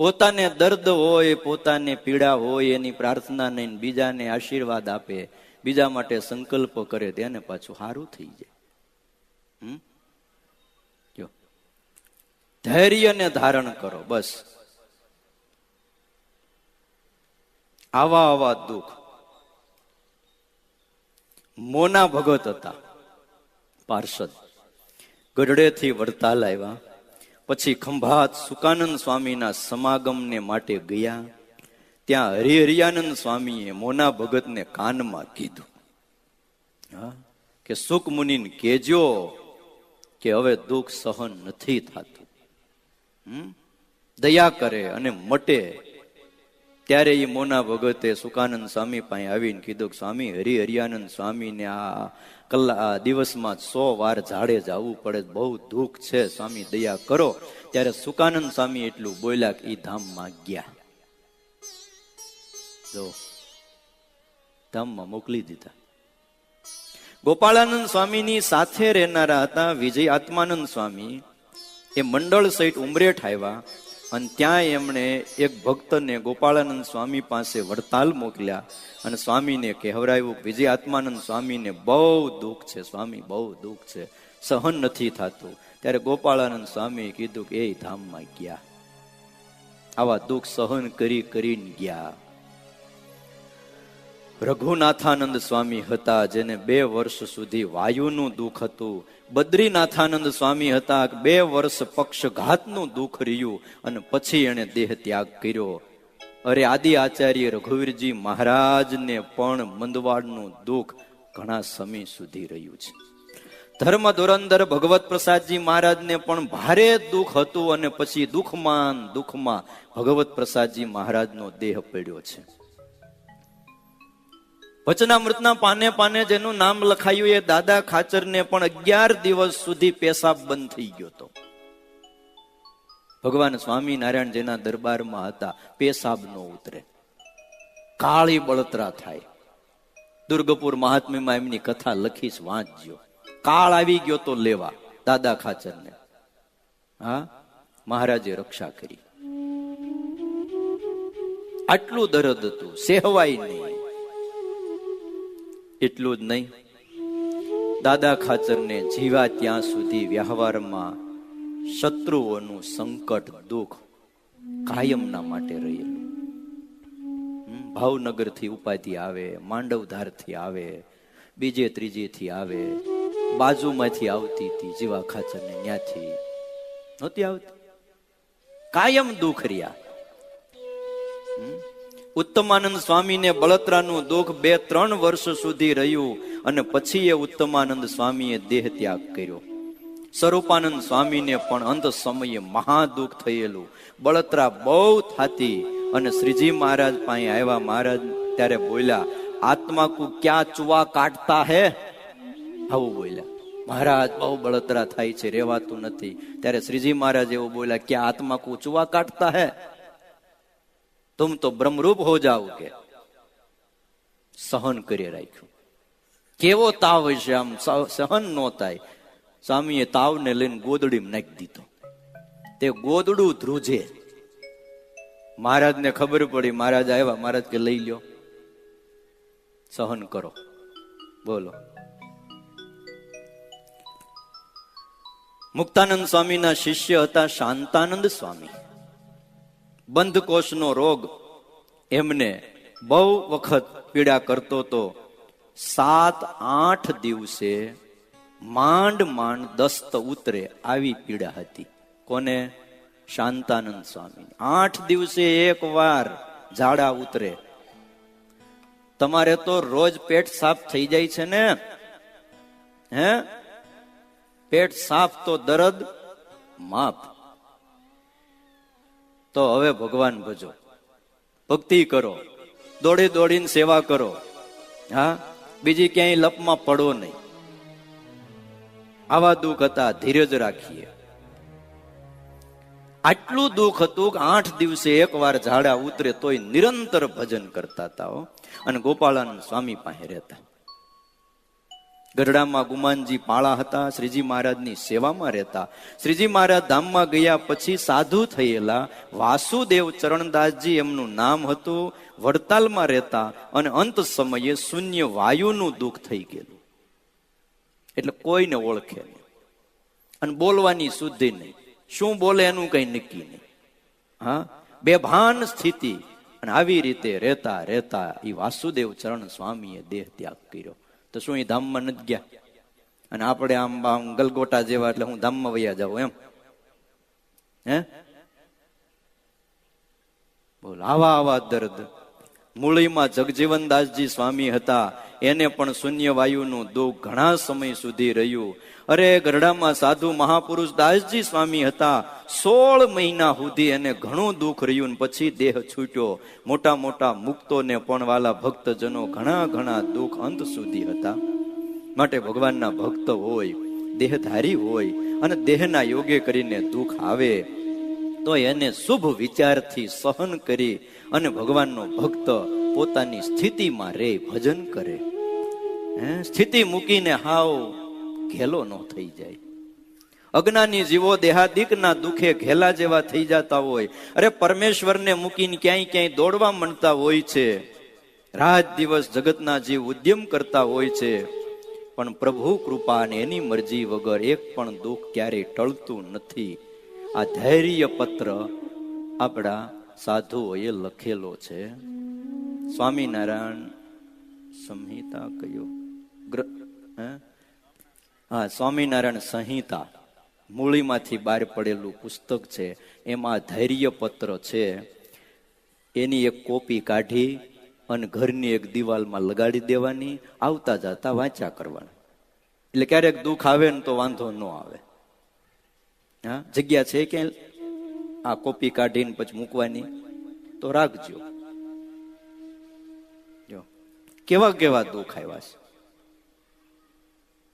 પોતાને દર્દ હોય, પોતાને પીડા હોય, એની પ્રાર્થના નહીં, બીજાને આશીર્વાદ આપે, બીજા માટે સંકલ્પ કરે, તેને પાછું સારું થઈ જાય. ધૈર્યને ધારણ કરો બસ. આવા દુઃખ. મોના ભગત હતા પાર્ષદ, ગઢડેથી વડતાલ આવ્યા. પછી ખંભાત સુકાનંદ સ્વામીના સમાગમને માટે ગયા. ત્યાં હરિહરિયાનંદ સ્વામીએ મોના ભગતને કાનમાં કીધું કે સુક મુનિને કહેજો કે હવે દુઃખ સહન નથી થતું, દયા કરે અને મટે. ત્યારે એ મોના ભગતે સુકાનંદ સ્વામી પાસે આવીને કીધું કે સ્વામી, હરિહરિયાનંદ સ્વામીને આ દિવસમાં 100 વાર ઝાડે જવું પડે, બહુ દુઃખ છે, સ્વામી દયા કરો. ત્યારે સુકાનંદ સ્વામી એટલું બોલ્યા કે ઈ ધામમાં ગયા. જો ધામમાં મોકલી દીધા. ગોપાળાનંદ સ્વામીની સાથે રહેનારા હતા વિજય આત્માનંદ સ્વામી. એ મંડળ સહિત ઉમરેઠ આવ્યા અને ત્યાં એમણે એક ભક્તને ગોપાળાનંદ સ્વામી પાસે વડતાલ મોકલ્યા અને સ્વામીને કહેવરાયું, વિજય આત્માનંદ સ્વામીને બહુ દુઃખ છે, સ્વામી બહુ દુઃખ છે, સહન નથી થતું. ત્યારે ગોપાળાનંદ સ્વામી કીધું કે એ ધામમાં ગયા, આવા દુઃખ સહન કરીને ગયા. રઘુનાથાનંદ સ્વામી હતા જેને 2 વર્ષ સુધી વાયુનું દુઃખ હતું. બદ્રીનાથાનંદ સ્વામી હતા, 2 વર્ષ પક્ષઘાતનું દુઃખ રહ્યું અને પછી એને દેહ ત્યાગ કર્યો. અરે આદિ આચાર્ય રઘુવીરજી મહારાજને પણ મંદવાડનું દુઃખ ઘણા સમય સુધી રહ્યું છે. ધર્મ ધુરંધર ભગવત પ્રસાદજી મહારાજને પણ ભારે દુઃખ હતું અને પછી દુઃખમાં ભગવત પ્રસાદજી મહારાજનો દેહ પડ્યો છે. વચનામૃતના પાને જેનું નામ લખાયું એ દાદા ખાચરને પણ 11 દિવસ સુધી પેશાબ બંધ થઈ ગયો હતો. ભગવાન સ્વામિનારાયણ જેના દરબારમાં હતા, પેશાબ નો ઉતરે, કાળી બળતરા થાય. દુર્ગપુર મહાત્મ્યમાં એમની કથા લખીશ, વાંચજો. કાળ આવી ગયો તો લેવા દાદા ખાચરને. હા, મહારાજે રક્ષા કરી. આટલું દર્દ હતું, સેહવાય નહીં. એટલું જ નહીં, દાદા ખાચરને જીવા ત્યાં સુધી વ્યવહારમાં શત્રુઓનું સંકટ દુઃખ કાયમના માટે રહેલું. ભાવનગર થી ઉપાધિ આવે, માંડવધાર થી આવે, બીજે ત્રીજે થી આવે, બાજુમાંથી આવતી હતી જીવા ખાચરને, ત્યાંથી નહોતી આવતી, કાયમ દુઃખ રહ્યા. ઉત્તમાનંદ સ્વામીને બળતરાનું દુઃખ 2-3 વર્ષ સુધી રહ્યું અને પછી એ ઉત્તમાનંદ સ્વામીએ દેહ ત્યાગ કર્યો. સ્વરૂપાનંદ સ્વામીને પણ અંત સમયે મહાદુઃખ થયેલું, બળતરા બહુ થતી અને શ્રીજી મહારાજ પાસે આવ્યા. મહારાજ ત્યારે બોલ્યા, આત્મા કો ક્યાં ચુવા કાટતા હે, આવું બોલ્યા. મહારાજ બહુ બળતરા થાય છે, રેવાતું નથી. ત્યારે શ્રીજી મહારાજ એવું બોલ્યા, ક્યાં આત્મા કો ચુવા કાટતા હે, તુમ તો બ્રહ્મરૂપ હો જાઓ. કે સહન કરી રાખ્યું. કેવો તાવ હશે, આમ સહન ન થાય. સ્વામીએ તાવને લઈને ગોદડીમાં નાખી દીધો. તે ગોદડું ધ્રુજે. મહારાજને ખબર પડી, મહારાજ આવ્યા. મહારાજ કે લઈ લ્યો, સહન કરો. બોલો. મુક્તાનંદ સ્વામીના શિષ્ય હતા શાંતાનંદ સ્વામી. બંધકોષનો રોગ એમને બહુ વખત પીડા કરતો તો 7-8 દિવસે માંડ દસ્ત ઉતરે આવી પીડા હતી. કોને? શાંતાનંદ સ્વામી. 8 દિવસે 1 વાર ઝાડા ઉતરે. તમારે તો રોજ પેટ સાફ થઈ જાય છે ને, હે? પેટ સાફ તો દર્દ માફ. તો હવે ભગવાન ભજો, ભક્તિ કરો, દોડીને સેવા કરો. હા, બીજી ક્યાંય લપમાં પડો નહીં. આવા દુઃખ હતા, ધીરજ રાખીએ. આટલું દુઃખ હતું કે 8 દિવસે 1 વાર ઝાડા ઉતરે તોય નિરંતર ભજન કરતા હતા અને ગોપાળાનંદ સ્વામી પાસે રહેતા. ગઢડામાં ગુમાનજી પાળા હતા, શ્રીજી મહારાજની સેવામાં રહેતા. શ્રીજી મહારાજ ધામમાં ગયા પછી સાધુ થયેલા વાસુદેવ ચરણદાસજી એમનું નામ હતું. વડતાલમાં રહેતા અને અંત સમયે શૂન્ય વાયુનું દુઃખ થઈ ગયેલું, એટલે કોઈને ઓળખે નહીં અને બોલવાની શુદ્ધિ નહીં. શું બોલે એનું કઈ નક્કી નહીં. હા, બેભાન સ્થિતિ. અને આવી રીતે રહેતા એ વાસુદેવ ચરણ સ્વામીએ દેહ ત્યાગ કર્યો. તો શું એ ધામમાં નથી ગયા? અને આપણે આમ ગલગોટા જેવા એટલે હું ધામમાં વયા જાઉં એમ? હે, બોલ. આવા દર્દ. મૂળીમાં જગજીવનદાસજી સ્વામી હતા, એને પણ શૂન્ય વાયુનું દુઃખ ઘણા સમય સુધી રહ્યું. અરે ગઢડામાં સાધુ મહાપુરુષ દાસજી સ્વામી હતા, 16 મહિના સુધી એને ઘણું દુઃખ રહ્યું. પછી દેહ છૂટ્યો. મોટા મુક્તોને પણ વાલા ભક્તજનો ઘણા દુઃખ અંત સુધી હતા. માટે ભગવાનના ભક્ત હોય, દેહધારી હોય અને દેહના યોગે કરીને દુઃખ આવે તો એને શુભ વિચારથી સહન કરી અને ભગવાનનો ભક્ત પોતાની સ્થિતિમાં રહે, ભજન કરે. સ્થિતિ મૂકીને હાવ ઘેલો ન થઈ જાય. અજ્ઞાની જીવો દેહાદિકના દુખે ઘેલા જેવા થઈ જતા હોય. અરે પરમેશ્વરને મૂકીને ક્યાંય ક્યાંય દોડવા માંડતા હોય છે. રાત દિવસ જગતના જીવ ઉદ્યમ કરતા હોય છે, પણ પ્રભુ કૃપા અને એની મરજી વગર એક પણ દુઃખ ક્યારેય ટળતું નથી. આ ધૈર્ય પત્ર આપણા સાધુઓએ લખેલો છે. સ્વામિનારાયણ સંહિતા કયો સ્વામિનારાયણ સંહિતા મૂળીમાંથી બહાર પડેલું પુસ્તક છે. એમાં ધૈર્ય પત્ર છે. એની એક કોપી કાઢી અને ઘરની એક દિવાલમાં લગાડી દેવાની, આવતા જતા વાંચ્યા કરવાનું. એટલે ક્યારેક દુઃખ આવે ને તો વાંધો ન આવે. હા, જગ્યા છે કે આ કોપી કાઢીને પછી મૂકવાની તો રાખજો. જો કેવા કેવા દુઃખ આવ્યા છે.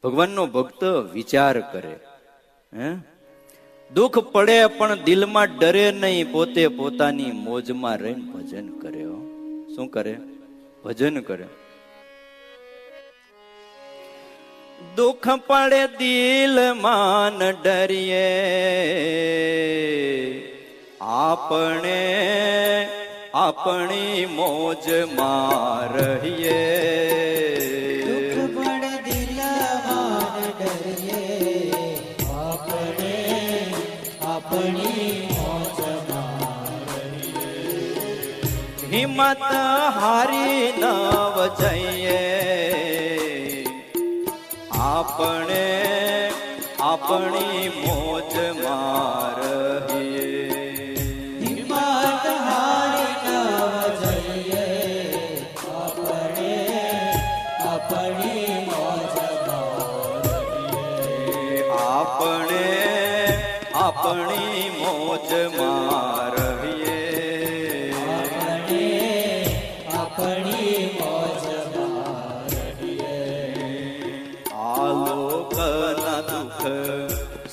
ભગવાનનો ભક્ત વિચાર કરે. દુઃખ પડે પણ દિલમાં ડરે નહીં, પોતે પોતાની મોજમાં રહીને ભજન કરે. શું કરે? ભજન કરે. દુઃખ પડે દિલમાં ન ડરીએ, આપણે આપણી મોજમાં રહીએ. હિંમત હારી નવ જઈએ, આપણે આપણી મોજમાં રહીએ. હિંમત હારી નવ જઈએ, આપણે આપણી મોજમાં રહીએ. આપણે આપણી મોજમાં રહીએ.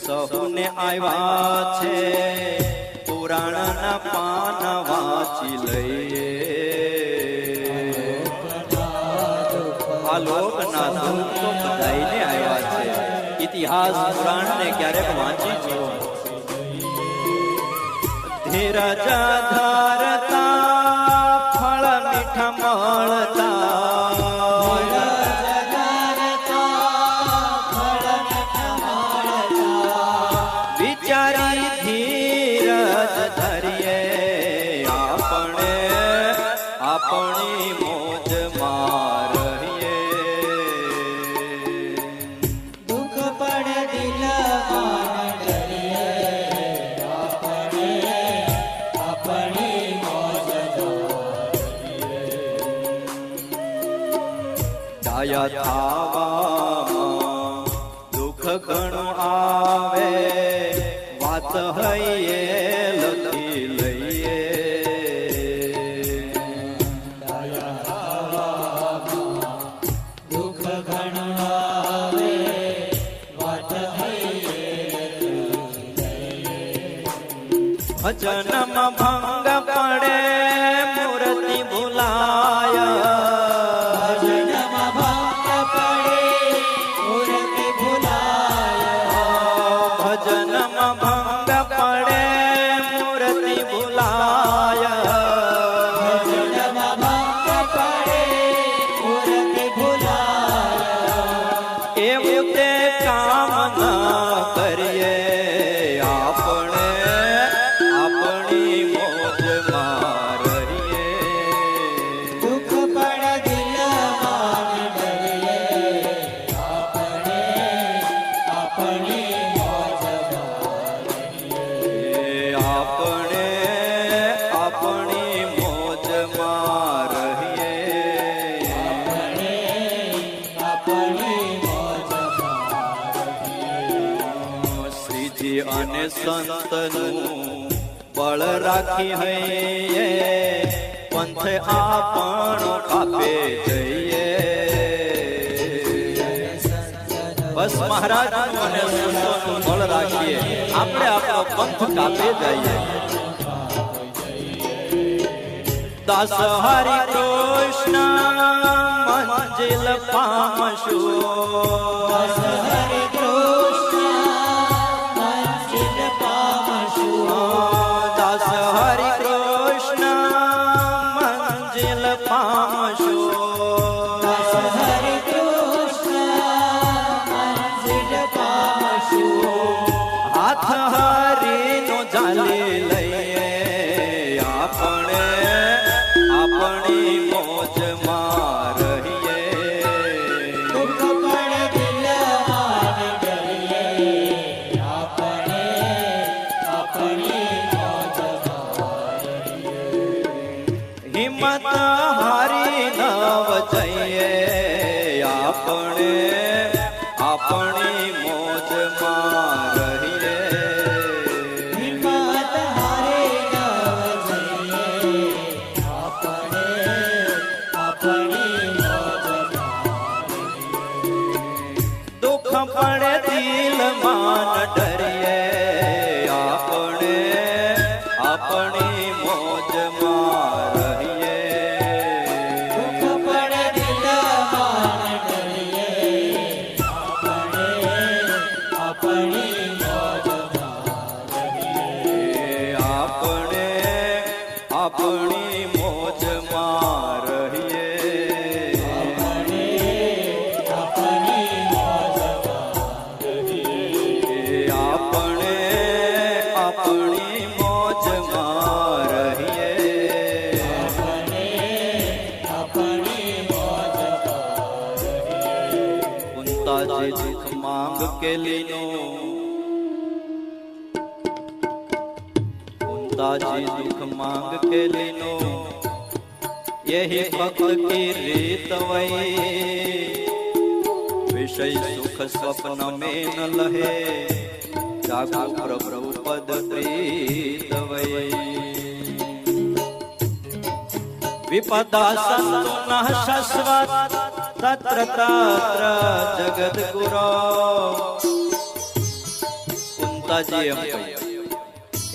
સહુને આવ્યા છે, પુરાણના પાન વાંચી લઈએ. આ લોકના દુઃખ તો બધાઈને આવ્યા છે. ઇતિહાસ પુરાણને ક્યારેક વાંચી જો. ધીરજ ધારતા ફળ મીઠા મળતા, આપણી મોજમાં રહીએ. દુઃખ પડે દિલમાં ન ડરીએ, આપણે આપણી મોજમાં રહીએ. ડાયા થાવામાં દુઃખ ઘણું આવે, વાત હૈયે લખી લઈએ. ભજનમાં ભંગ પડે મૂર્તિ ભૂલાય, ભજનમાં ભંગ પડે મૂર્તિ ભૂલાય. ભજનમાં ભંગ પડે મૂર્તિ ભૂલાય. ભજનમાં ભંગ પડે મૂર્તિ ભૂલાય. એવું તે કામ ના કરીએ, આપણે આપણી મોજમાં રહીએ. દુઃખ પડે દિલમાં ન ડરીએ, આપણે આપણી મોજમાં રહીએ. આપણે આપણી મોજમાં રહીએ. આપણે આપણી મોજમાં રહીએ. શ્રીજી અને સંતનું બળ રાખી હૈયે, પંથ આપણો કાપે જઈએ. બસ મહારાજ અને સંતોનું બળ રાખીએ, આપણે આપણો પંથ કાપે જઈએ. દાસ હરિ કૃષ્ણ મંજ મંજિલ પામશું. હરે કૃષ્ણ મંજિલ પામશું. દાસ હરિ કૃષ્ણ મંજિલ પામશું. દાસ હરે કૃષ્ણ મંજિલ પામશું. હાથ હરિનો જાલી લઈએ આપણે આપણી મોજમાં રહીએ. દુઃખ પણ દિલમાં ન ડરીએ, આપણે આપણી મોજમાં રહીએ. હિંમત હારી નવ જઈએ આપણે આપણી મોજમાં રહીએ. હિંમત હારે નવ જઈએ, આપણે આપણી મોજમાં રહીએ. દુઃખ પડે દિલમાં ન ડરીએ આપણે આપણી મોજમાં રહીએ. દુઃખ પણ દિલમાં ન ડરીએ, આપણે આપણી મોજમાં રહીએ. આપણે આપણી મોજમાં રહીએ. આપણે આપણી મોજમાં રહીએ. આપણે આપણી મોજમાં રહીએ. આપણે આપણી મોજમાં રહીએ. કુંતાજી દુઃખ માંગ કેલીનો કુંતાજી દુઃખ માંગ કેલીનો यही भक्त की रीत वही विषय सुख स्वप्न में न लहे जागो प्रभु पद प्रीत वही विपदा संतु न शश्वत तत्र तत्र जगत गुरो. कुंताजी एम कही,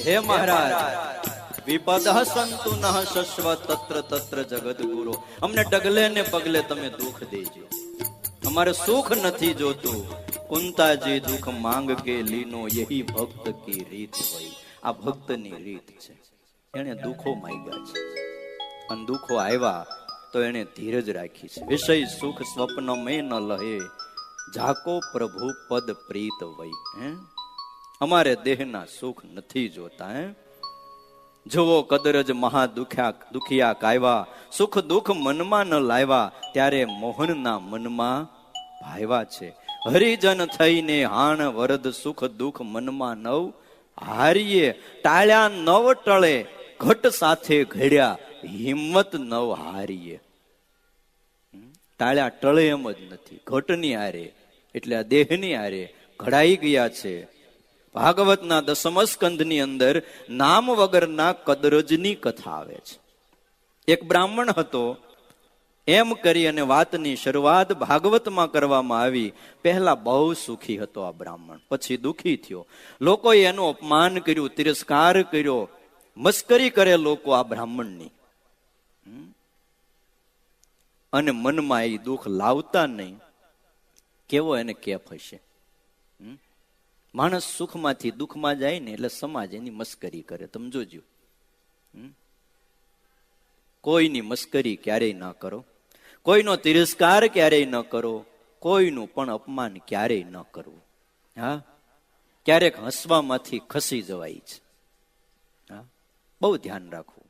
हे महाराज, વિપદ સંતુ ન શશ્વત તત્ર તત્ર જગત ગુરુ. અમને ડગલે ને પગલે તમે દુઃખ દેજો, અમારે સુખ નથી જોતું. કુંતાજી દુઃખ માંગ કે લીનો યહી ભક્ત કી રીત હોય. આ ભક્તની રીત છે. એને દુઃખો માંગ્યા છે અને દુઃખો આવ્યા તો એને ધીરજ રાખી છે. વિષય સુખ સ્વપ્ન મેં ન લહે જાકો પ્રભુ પદ પ્રીત વઈ. અમારે દેહના સુખ નથી જોતા. જોવો કદરજ મહા દુખિયા કાયવા, સુખ દુઃખ મનમાં ન લાવ્યા, ત્યારે મોહનના મનમાં ભાવ્યા છે. હરિજન થઈને હાણ વરદ સુખ દુઃખ મનમાં નવ હારીએ. ટાળ્યા નવ ટળે ઘટ સાથે ઘડ્યા હિંમત નવ હારીએ. ટાળ્યા ટળે એમ જ નથી, ઘટની હારે એટલે આ દેહની હારે ઘડાઈ ગયા છે. ભાગવતના 10મ સ્કંધની અંદર નામ વગરના કદરજની કથા આવે છે. એક બ્રાહ્મણ હતો, એમ કરી અને વાતની શરૂઆત ભાગવતમાં કરવામાં આવી. પહેલા બહુ સુખી હતો આ બ્રાહ્મણ, પછી દુખી થયો. લોકોએ એનું અપમાન કર્યું, તિરસ્કાર કર્યો, મસ્કરી કરે લોકો આ બ્રાહ્મણની, અને મનમાં એ દુઃખ લાવતા નહીં. કેવો એને કેફ હશે. માણસ સુખમાંથી દુઃખમાં જાય ને એટલે સમાજ એની મસ્કરી કરે. તમે જોજો, કોઈની મસ્કરી ક્યારેય ના કરો, કોઈનો તિરસ્કાર ક્યારેય ન કરો, કોઈનું પણ અપમાન ક્યારેય ન કરવું. હા, ક્યારેક હસવામાંથી ખસી જવાય છે. હા, બહુ ધ્યાન રાખવું.